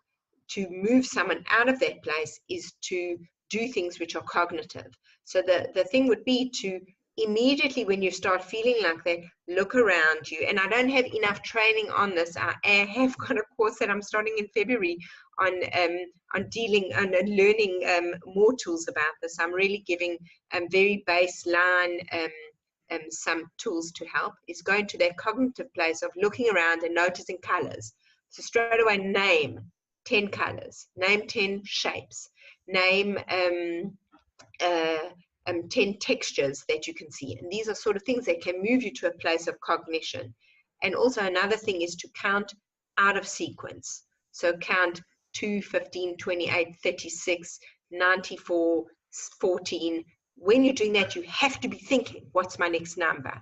to move someone out of that place is to do things which are cognitive. So the thing would be to immediately, when you start feeling like that, look around you. And I don't have enough training on this. I have got a course that I'm starting in February on dealing and learning more tools about this. I'm really giving very baseline some tools to help. Is going to that cognitive place of looking around and noticing colors. So straight away, name 10 colors, name 10 shapes, name 10 textures that you can see. And these are sort of things that can move you to a place of cognition. And also another thing is to count out of sequence. So count 2, 15, 28, 36, 94, 14. When you're doing that, you have to be thinking, what's my next number?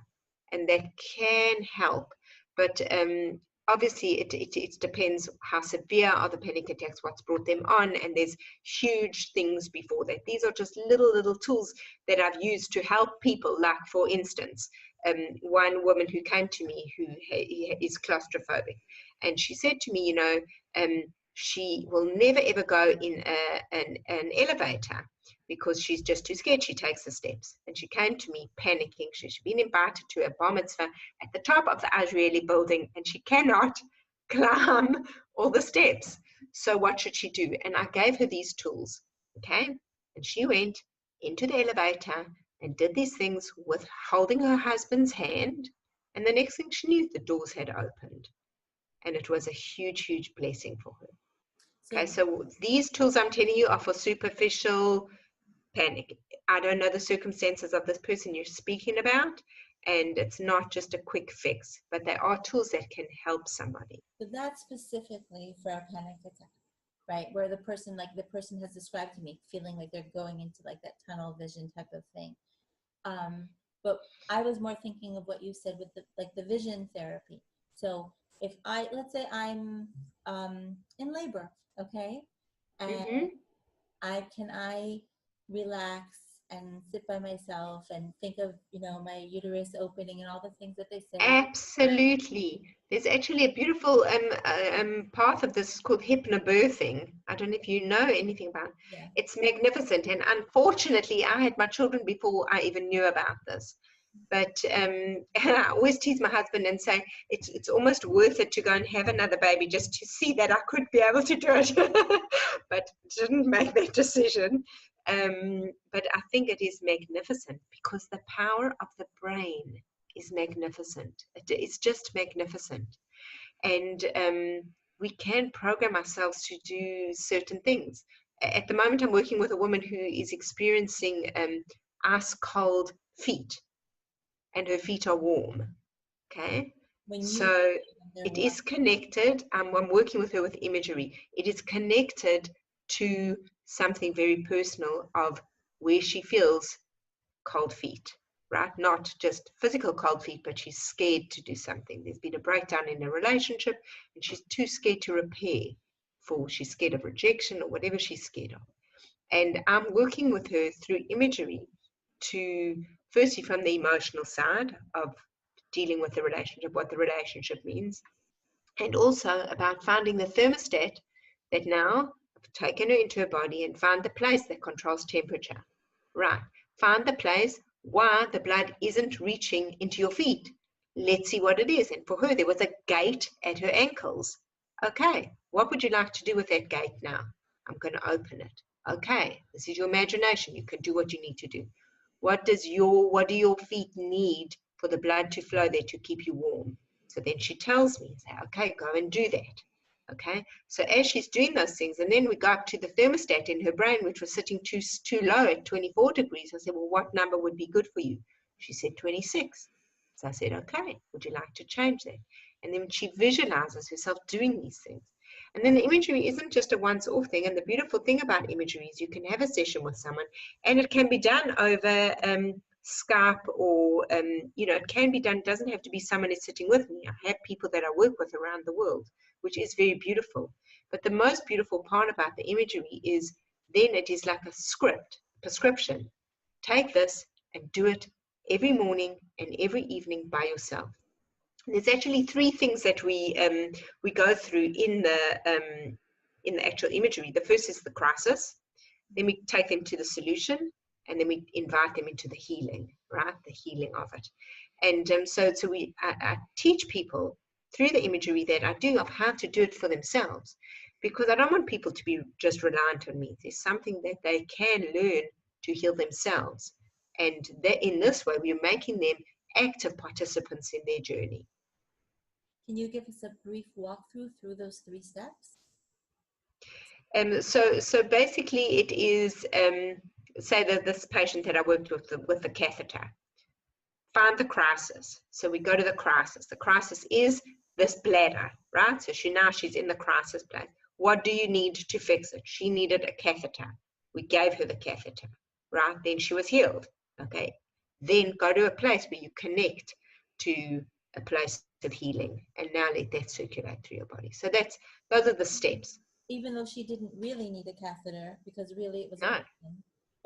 And that can help. But obviously, it depends how severe are the panic attacks, what's brought them on, and there's huge things before that. These are just little tools that I've used to help people. Like, for instance, one woman who came to me who is claustrophobic, and she said to me, she will never ever go in an elevator because she's just too scared. She takes the steps. And she came to me panicking. She's been invited to a bar mitzvah at the top of the Israeli building, and she cannot climb all the steps. So what should she do? And I gave her these tools, okay? And she went into the elevator and did these things with holding her husband's hand. And the next thing she knew, the doors had opened. And it was a huge blessing for her. Okay, so these tools I'm telling you are for superficial panic. I don't know the circumstances of this person you're speaking about, and it's not just a quick fix, but there are tools that can help somebody. So that's specifically for a panic attack, right? Where the person has described to me, feeling like they're going into like that tunnel vision type of thing. But I was more thinking of what you said with the vision therapy. So if let's say I'm in labor, okay, and I relax and sit by myself and think of my uterus opening and all the things that they say. Absolutely. There's actually a beautiful path of this called hypnobirthing. I don't know if you know anything about it. Yeah. It's magnificent, and unfortunately I had my children before I even knew about this. But I always tease my husband and say it's almost worth it to go and have another baby just to see that I could be able to do it. But didn't make that decision. But I think it is magnificent because the power of the brain is magnificent. It's just magnificent. And we can program ourselves to do certain things. At the moment, I'm working with a woman who is experiencing ice cold feet, and her feet are warm. Okay. So it is connected. I'm working with her with imagery. It is connected to something very personal of where she feels cold feet, right? Not just physical cold feet, but she's scared to do something. There's been a breakdown in a relationship and she's too scared to repair, she's scared of rejection or whatever she's scared of. And I'm working with her through imagery to, firstly, from the emotional side of dealing with the relationship, what the relationship means, and also about finding the thermostat that now I've taken her into her body and found the place that controls temperature. Right. Find the place why the blood isn't reaching into your feet. Let's see what it is. And for her, there was a gate at her ankles. Okay, what would you like to do with that gate now? I'm going to open it. Okay, this is your imagination. You can do what you need to do. What do your feet need for the blood to flow there to keep you warm? So then she tells me, say, okay, go and do that. Okay, so as she's doing those things, and then we go up to the thermostat in her brain, which was sitting too low at 24 degrees. I said, well, what number would be good for you? She said 26. So I said, okay, would you like to change that? And then she visualizes herself doing these things. And then the imagery isn't just a once-off thing. And the beautiful thing about imagery is you can have a session with someone, and it can be done over Skype, or it can be done. It doesn't have to be someone who's sitting with me. I have people that I work with around the world, which is very beautiful. But the most beautiful part about the imagery is then it is like a prescription. Take this and do it every morning and every evening by yourself. There's actually 3 things that we go through in the actual imagery. The first is the crisis. Then we take them to the solution, and then we invite them into the healing, right? The healing of it. And so I teach people through the imagery that I do of how to do it for themselves, because I don't want people to be just reliant on me. There's something that they can learn to heal themselves. And that in this way, we're making them active participants in their journey. Can you give us a brief walkthrough through those 3 steps? So basically it is say that this patient that I worked with the catheter, find the crisis. So we go to the crisis. The crisis is this bladder, right? So she's in the crisis place. What do you need to fix it? She needed a catheter. We gave her the catheter, right? Then she was healed. Okay. Then go to a place where you connect to a place of healing, and now let that circulate through your body. So those are the steps. Even though she didn't really need a catheter, because really it was No.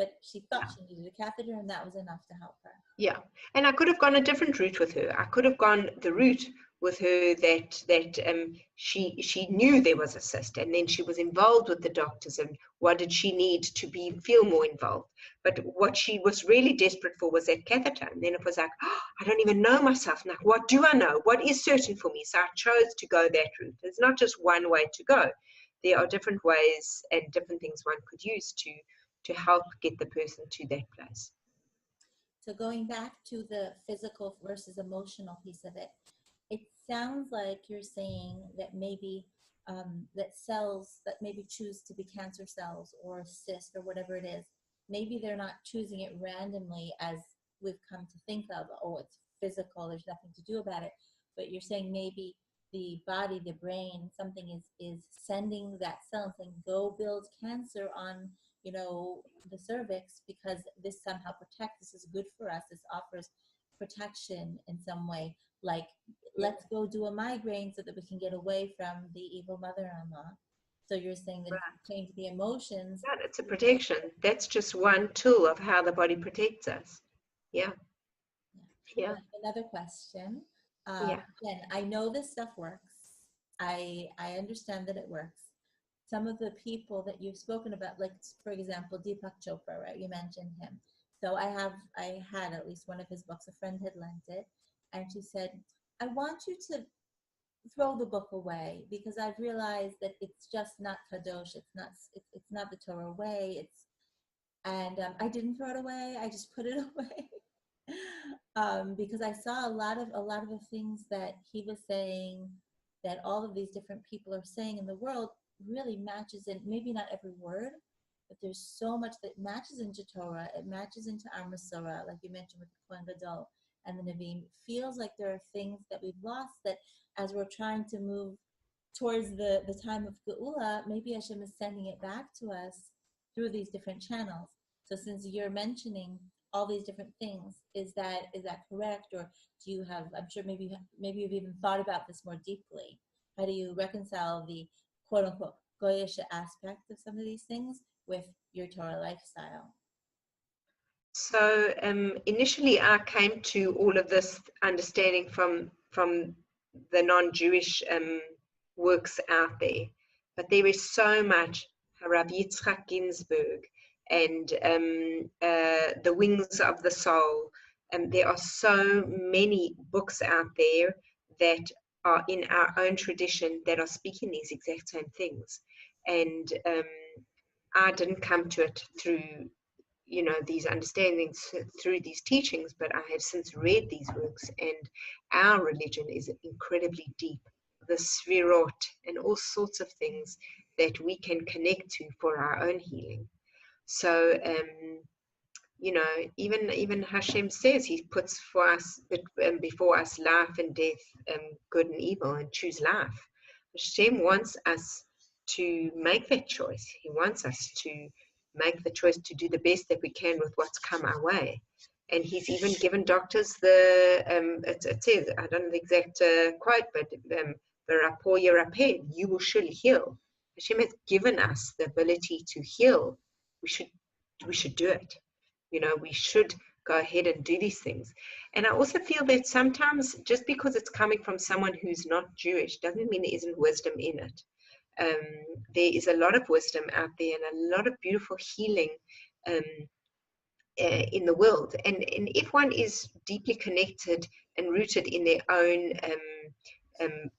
but she thought she needed a catheter, and that was enough to help her. Yeah, and I could have gone a different route with her. I could have gone the route with her that she knew there was a cyst, and then she was involved with the doctors, and what did she need to feel more involved? But what she was really desperate for was that catheter, and then it was like, oh, I don't even know myself now. What do I know? What is certain for me? So I chose to go that route. There's not just one way to go. There are different ways and different things one could use to help get the person to that place. So going back to the physical versus emotional piece of it, it sounds like you're saying that maybe that cells that maybe choose to be cancer cells or cyst or whatever it is, maybe they're not choosing it randomly as we've come to think of, oh, it's physical, there's nothing to do about it. But you're saying maybe the body, the brain, something is sending that cell and saying, go build cancer on, you know, the cervix, because this somehow protects, this is good for us, this offers protection in some way, like let's go do a migraine so that we can get away from the evil mother-in-law. So you're saying that if you change the emotions. Yeah, it's a protection. That's just one tool of how the body protects us. Yeah. Yeah. Another question. Yeah. Again, I know this stuff works. I understand that it works. Some of the people that you've spoken about, like for example, Deepak Chopra, right? You mentioned him. So I had at least one of his books. A friend had lent it, and she said, I want you to throw the book away because I've realized that it's just not kadosh. It's not the Torah way. And I didn't throw it away. I just put it away. Because I saw a lot of the things that he was saying, that all of these different people are saying in the world, really matches in, maybe not every word, but there's so much that matches into Torah. It matches into our Masorah, like you mentioned with the Kohen Gadol and the Nevi'im. It feels like there are things that we've lost, that as we're trying to move towards the time of Geula, maybe Hashem is sending it back to us through these different channels. So since you're mentioning all these different things, is that correct? Or do you have, I'm sure maybe you've even thought about this more deeply. How do you reconcile the quote unquote goyish aspect of some of these things with your Torah lifestyle? So initially I came to all of this understanding from the non-Jewish works out there. But there is so much, Rabbi Yitzchak Ginsburg and The Wings of the Soul. There are so many books out there that are in our own tradition that are speaking these exact same things. And I didn't come to it through, you know, these understandings, through these teachings, but I have since read these works, and our religion is incredibly deep. The Sfirot and all sorts of things that we can connect to for our own healing. So, you know, even Hashem says He puts for us before us life and death, good and evil, and choose life. Hashem wants us to make that choice. He wants us to make the choice to do the best that we can with what's come our way. And He's even given doctors it says, I don't know the exact quote, but you will surely heal. Hashem has given us the ability to heal. We should do it. You know, we should go ahead and do these things. And I also feel that sometimes just because it's coming from someone who's not Jewish doesn't mean there isn't wisdom in it. There is a lot of wisdom out there and a lot of beautiful healing in the world. And if one is deeply connected and rooted in their own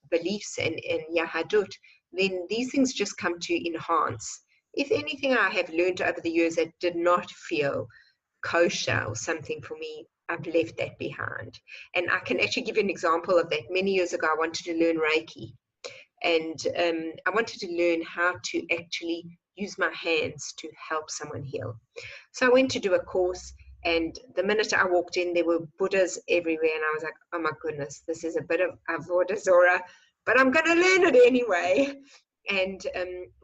beliefs and Yahadut, then these things just come to enhance. If anything I have learned over the years that did not feel kosher or something for me, I've left that behind. And I can actually give you an example of that. Many years ago, I wanted to learn Reiki. And I wanted to learn how to actually use my hands to help someone heal. So I went to do a course, and the minute I walked in, there were Buddhas everywhere, and I was like, oh my goodness, this is a bit of Avodah Zorah, but I'm going to learn it anyway. And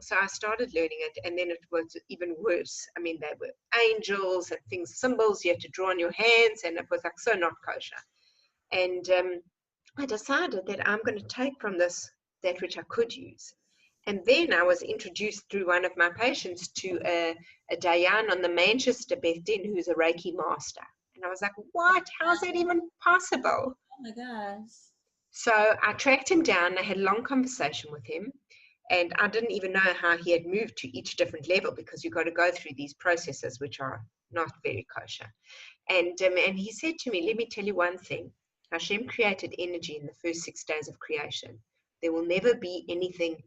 so I started learning it, and then it was even worse. I mean, there were angels and things, symbols you had to draw on your hands, and it was like so not kosher. And I decided that I'm going to take from this that which I could use. And then I was introduced through one of my patients to a Dayan on the Manchester Beth Din, who's a Reiki master. And I was like, what? How's that even possible? Oh my gosh. So I tracked him down. I had a long conversation with him. And I didn't even know how he had moved to each different level, because you've got to go through these processes, which are not very kosher. And he said to me, let me tell you one thing. Hashem created energy in the first 6 days of creation. There will never be anything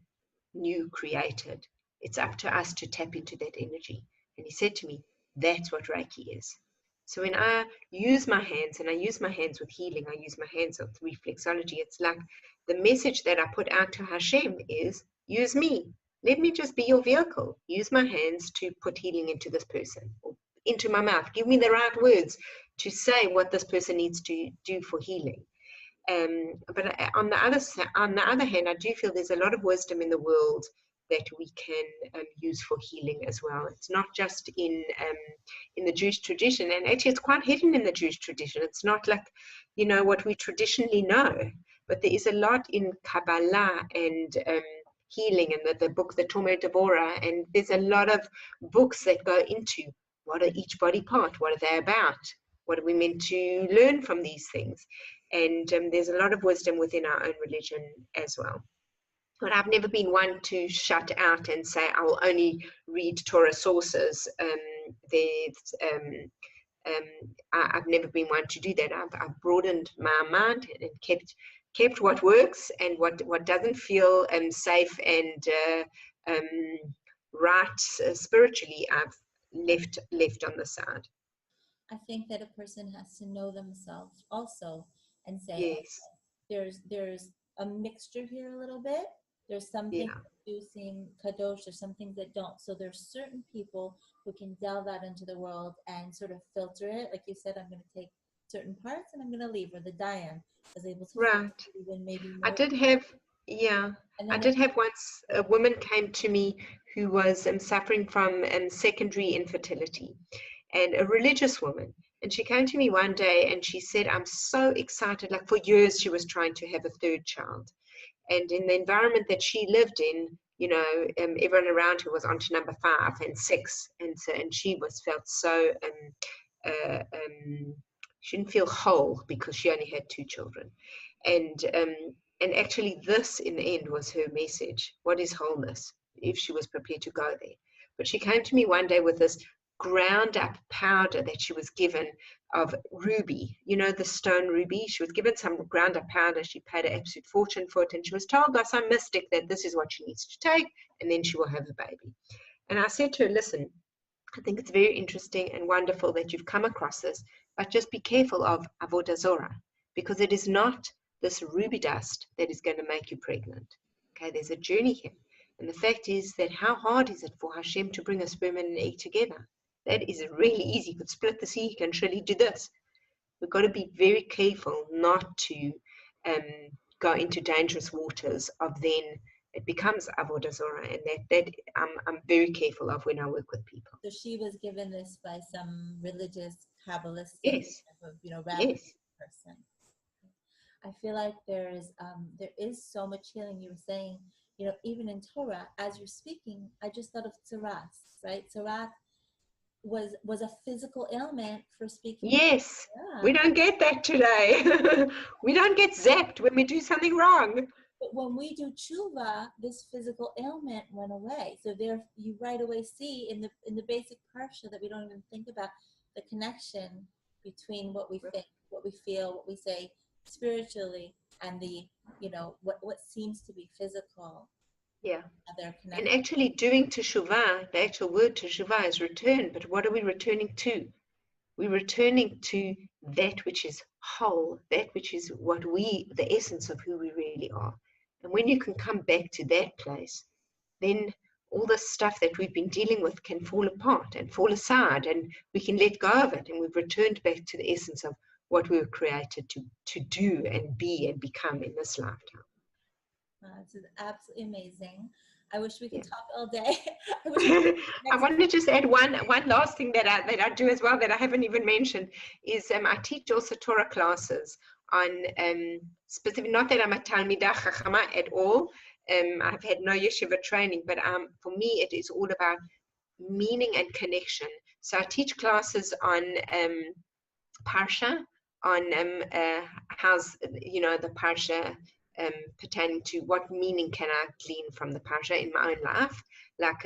new created. It's up to us to tap into that energy. And he said to me, that's what Reiki is. So when I use my hands, and I use my hands with healing, I use my hands with reflexology, it's like the message that I put out to Hashem is, use me. Let me just be your vehicle. Use my hands to put healing into this person, or into my mouth. Give me the right words to say what this person needs to do for healing. But on the other hand, I do feel there's a lot of wisdom in the world that we can use for healing as well. It's not just in the Jewish tradition, and actually it's quite hidden in the Jewish tradition. It's not like, what we traditionally know, but there is a lot in Kabbalah and healing, and the book, the Tomer Devorah, and there's a lot of books that go into what are each body part, what are they about, what are we meant to learn from these things. And there's a lot of wisdom within our own religion as well. But I've never been one to shut out and say I will only read Torah sources. I've never been one to do that. I've broadened my mind and kept what works, and what doesn't feel safe and right spiritually, I've left on the side. I think that a person has to know themselves also and say, Yes. okay, there's a mixture here a little bit. There's some things that do seem kadosh, there's some things that don't. So there's certain people who can delve out into the world and sort of filter it. Like you said, I'm going to take certain parts and I'm going to leave, or the Dayan was able to Right. even maybe I did have once a woman came to me who was suffering from secondary infertility, and a religious woman. And she came to me one day and she said, I'm so excited. Like for years, she was trying to have a third child. And in the environment that she lived in, everyone around her was on to number 5 and 6. And she felt so, she didn't feel whole because she only had 2 children. And actually this in the end was her message. What is wholeness? If she was prepared to go there. But she came to me one day with this ground up powder that she was given of ruby, the stone ruby. She was given some ground up powder. She paid an absolute fortune for it, and she was told by some mystic that this is what she needs to take, and then she will have a baby. And I said to her, listen, I think it's very interesting and wonderful that you've come across this, but just be careful of Avodah Zorah, because it is not this ruby dust that is going to make you pregnant. Okay, there's a journey here. And the fact is that how hard is it for Hashem to bring a sperm and an egg together? That is really easy. You could split the sea, you can surely do this. We've got to be very careful not to go into dangerous waters of then it becomes Avodah Zorah, and that I'm very careful of when I work with people. So she was given this by some religious Kabbalistic Yes. type of rabbi Yes. person. I feel like there is so much healing. You were saying, even in Torah, as you're speaking, I just thought of tzaras, right? Tzarat was a physical ailment for speaking. Yes. We don't get that today. We don't get zapped when we do something wrong. But when we do tshuva, this physical ailment went away. So there, you right away see in the basic parsha that we don't even think about the connection between what we think, what we feel, what we say spiritually, and the what seems to be physical. Yeah. And actually doing teshuvah, the actual word teshuvah is return, but what are we returning to? We're returning to that which is whole, that which is the essence of who we really are. And when you can come back to that place, then all the stuff that we've been dealing with can fall apart and fall aside, and we can let go of it, and we've returned back to the essence of what we were created to do and be and become in this lifetime. This is absolutely amazing. I wish we could Yeah. talk all day. I wish we could I want to just add one last thing that I do as well that I haven't even mentioned is I teach also Torah classes on specific. Not that I'm a Talmidah Chachama at all. I've had no yeshiva training, but for me it is all about meaning and connection. So I teach classes on Parsha, on how's the Parsha pertaining to what meaning can I glean from the Parsha in my own life, like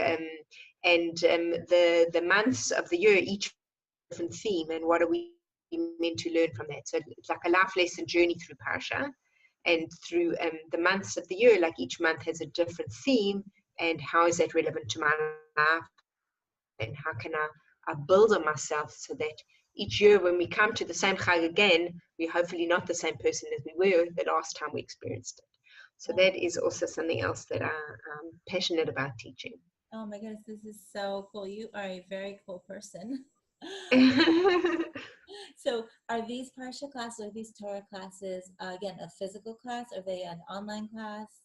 the months of the year, each different theme, and what are we meant to learn from that. So it's like a life lesson journey through Parsha, and through the months of the year, like each month has a different theme, and how is that relevant to my life, and how can I build on myself so that each year when we come to the same Chag again, we're hopefully not the same person as we were the last time we experienced it. So that is also something else that I'm passionate about teaching. Oh my goodness, this is so cool. You are a very cool person. So are these Parsha classes, or these Torah classes, again, a physical class? Are they an online class?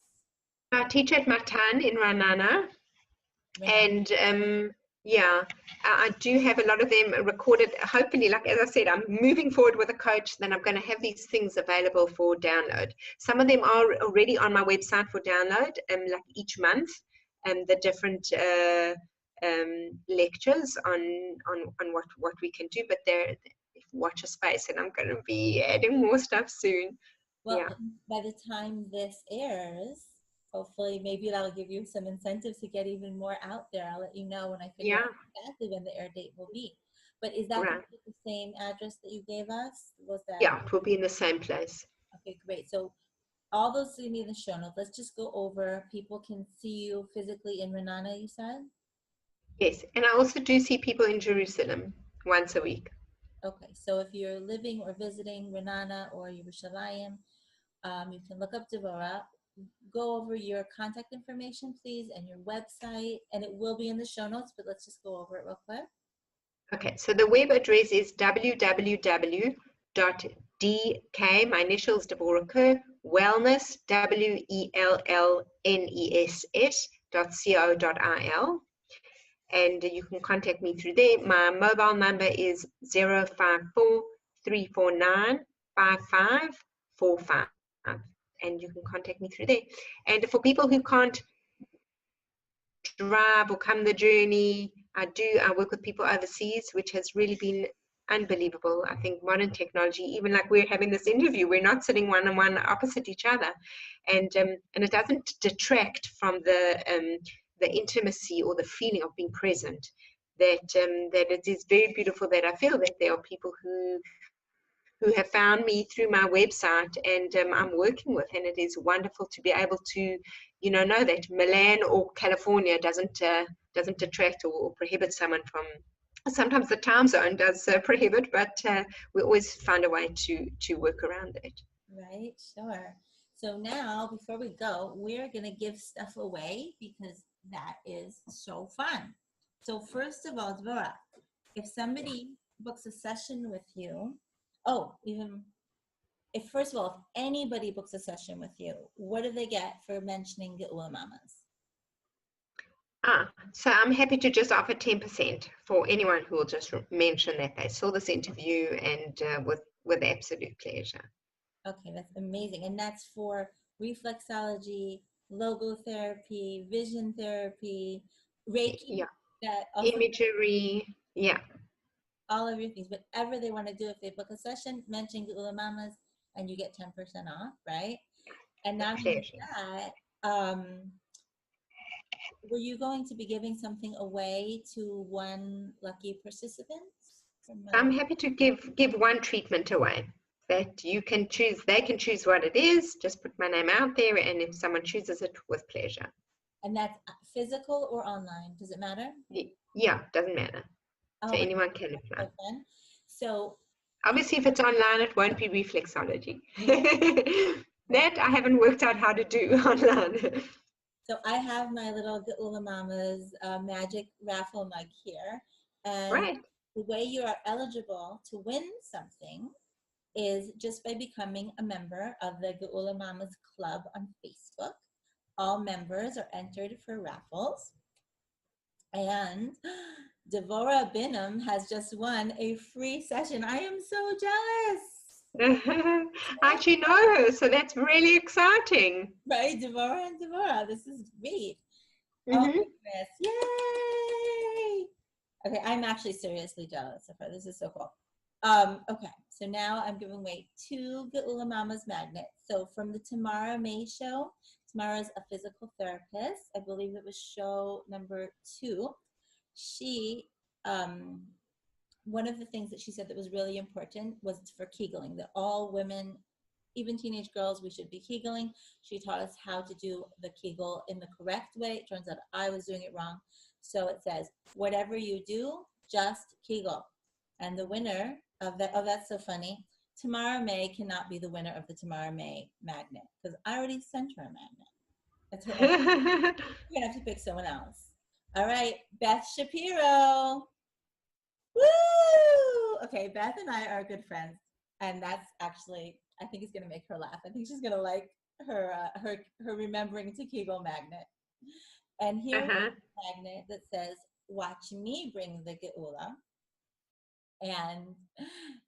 I teach at Matan in Ra'anana, and yeah, I do have a lot of them recorded. Hopefully, like as I said, I'm moving forward with a coach, then I'm going to have these things available for download. Some of them are already on my website for download, like each month, and the different lectures on what we can do. But there, watch a space, and I'm going to be adding more stuff soon. Well, by the time this airs, hopefully maybe that'll give you some incentives to get even more out there. I'll let you know when I figure out exactly when the air date will be. But is that going to be the same address that you gave us? Was that? Yeah, it will be in the same place. Okay, great. So all those will be in the show notes. Let's just go over. People can see you physically in Ra'anana, you said? Yes, and I also do see people in Jerusalem once a week. Okay, so if you're living or visiting Ra'anana or Yerushalayim, you can look up Devorah. Go over your contact information, please, and your website, and it will be in the show notes, but let's just go over it real quick. Okay, so the web address is www.dk, my initials Devorah Kur, wellness, wellness.co.il, and you can contact me through there. My mobile number is 054-349-5545, and you can contact me through there. And for people who can't drive or come the journey, I work with people overseas, which has really been unbelievable. I think modern technology, even like we're having this interview, we're not sitting one-on-one opposite each other, and it doesn't detract from the intimacy or the feeling of being present. That it is very beautiful that I feel that there are people who have found me through my website, and I'm working with, and it is wonderful to be able to know that Milan or California doesn't detract or prohibit someone from. Sometimes the time zone does prohibit, but we always find a way to work around it. Right, sure. So now, before we go, we're going to give stuff away because that is so fun. So first of all, Devorah, if somebody books a session with you, first of all, if anybody books a session with you, what do they get for mentioning Geula Mamas? So I'm happy to just offer 10% for anyone who will just mention that they saw this interview, and with absolute pleasure. Okay, that's amazing. And that's for reflexology, logotherapy, vision therapy, Reiki, Imagery, all of your things. Whatever they want to do, if they book a session, mention Geula Mamas, and you get 10% off, right? And not only that, were you going to be giving something away to one lucky participant? I'm happy to give one treatment away that you can choose. They can choose what it is. Just put my name out there, and if someone chooses it, with pleasure. And that's physical or online? Does it matter? Yeah, doesn't matter. So anyone can apply. So obviously, if it's online, it won't be reflexology. That I haven't worked out how to do online. So I have my little Geula Mama's magic raffle mug here. And Right. the way you are eligible to win something is just by becoming a member of the Geula Mamas Club on Facebook. All members are entered for raffles. And Devorah Binham has just won a free session. I am so jealous. I actually know her, so that's really exciting. Right, Devorah and Devorah. This is great. Oh Mm-hmm. my goodness. Yay! Okay, I'm actually seriously jealous of her. This is so cool. Okay, so now I'm giving away 2 Geula Mama's magnets. So from the Tamara May show, Tamara's a physical therapist. I believe it was show number 2. She, one of the things that she said that was really important was for Kegeling, that all women, even teenage girls, we should be Kegeling. She taught us how to do the Kegel in the correct way. It turns out I was doing it wrong. So it says, whatever you do, just Kegel. And the winner of that, oh, that's so funny. Tamara May cannot be the winner of the Tamara May magnet because I already sent her a magnet. That's her own. You're going to have to pick someone else. All right, Beth Shapiro. Woo! Okay, Beth and I are good friends. And that's actually, I think it's going to make her laugh. I think she's going to like her remembering to Kegel magnet. And here's a magnet that says, watch me bring the Geula. And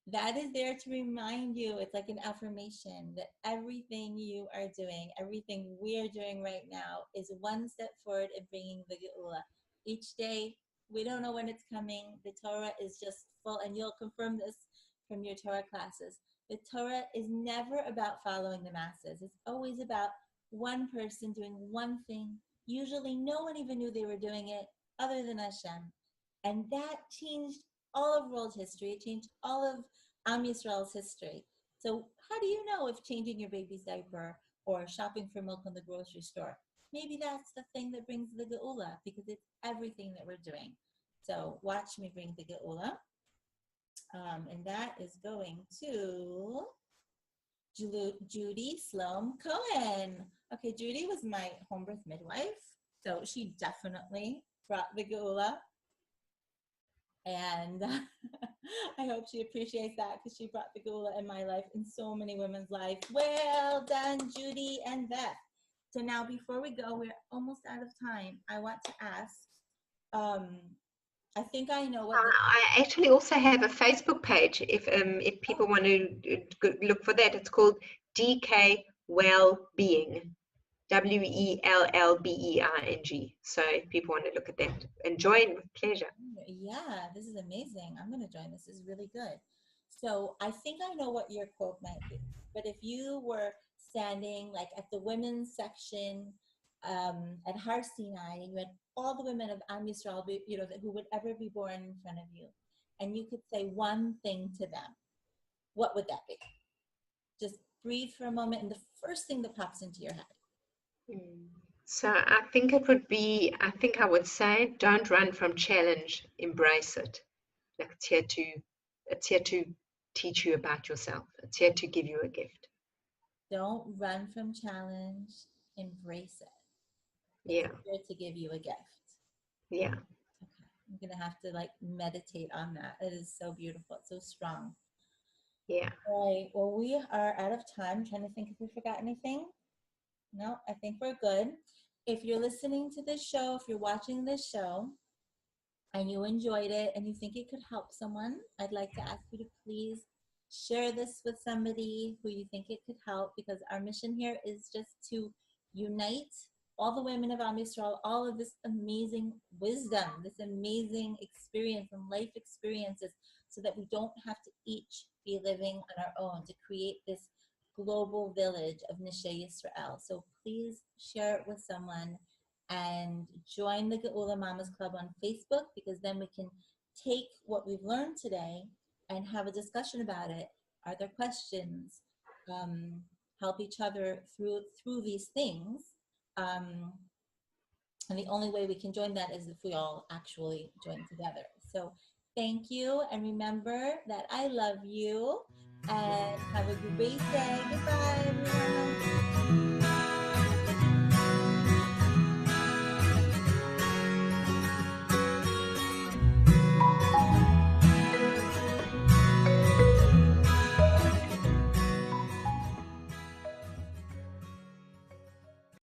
that is there to remind you, it's like an affirmation that everything you are doing, everything we're doing right now is one step forward in bringing the Geula. Each day, we don't know when it's coming. The Torah is just full, and you'll confirm this from your Torah classes. The Torah is never about following the masses. It's always about one person doing one thing. Usually no one even knew they were doing it other than Hashem. And that changed all of world history. It changed all of Am Yisrael's history. So how do you know if changing your baby's diaper or shopping for milk in the grocery store, maybe that's the thing that brings the Geula, because it's everything that we're doing. So watch me bring the Geula. And that is going to Judy Sloan Cohen. Okay, Judy was my home birth midwife, so she definitely brought the Geula. And I hope she appreciates that, because she brought the Geula in my life, in so many women's lives. Well done, Judy and Beth. So now, before we go, we're almost out of time. I want to ask, I think I know what I actually also have a Facebook page. If people want to look for that, it's called DK Wellbeing, WELLBEING. So if people want to look at that and join, with pleasure. Yeah, this is amazing. I'm going to join. This is really good. So I think I know what your quote might be. But if you were standing like at the women's section at Har Sinai, and you had all the women of Am Yisrael, who would ever be born in front of you, and you could say one thing to them, what would that be? Just breathe for a moment, and the first thing that pops into your head. So I think it would be, I think I would say, don't run from challenge, embrace it. Like it's here to teach you about yourself. It's here to give you a gift. Don't run from challenge, embrace it. Yeah. It's here to give you a gift. Yeah. Okay. I'm going to have to like meditate on that. It is so beautiful. It's so strong. Yeah. All right. Well, we are out of time. I'm trying to think if we forgot anything. No, I think we're good. If you're listening to this show, if you're watching this show and you enjoyed it and you think it could help someone, I'd like to ask you to please share this with somebody who you think it could help, because our mission here is just to unite all the women of Am Yisrael, all of this amazing wisdom, this amazing experience and life experiences, so that we don't have to each be living on our own, to create this global village of Neshei Yisrael. So please share it with someone and join the Geula Mamas Club on Facebook, because then we can take what we've learned today and have a discussion about it. Are there questions? Help each other through these things. And the only way we can join that is if we all actually join together. So thank you, and remember that I love you, and have a great day. Goodbye, everyone.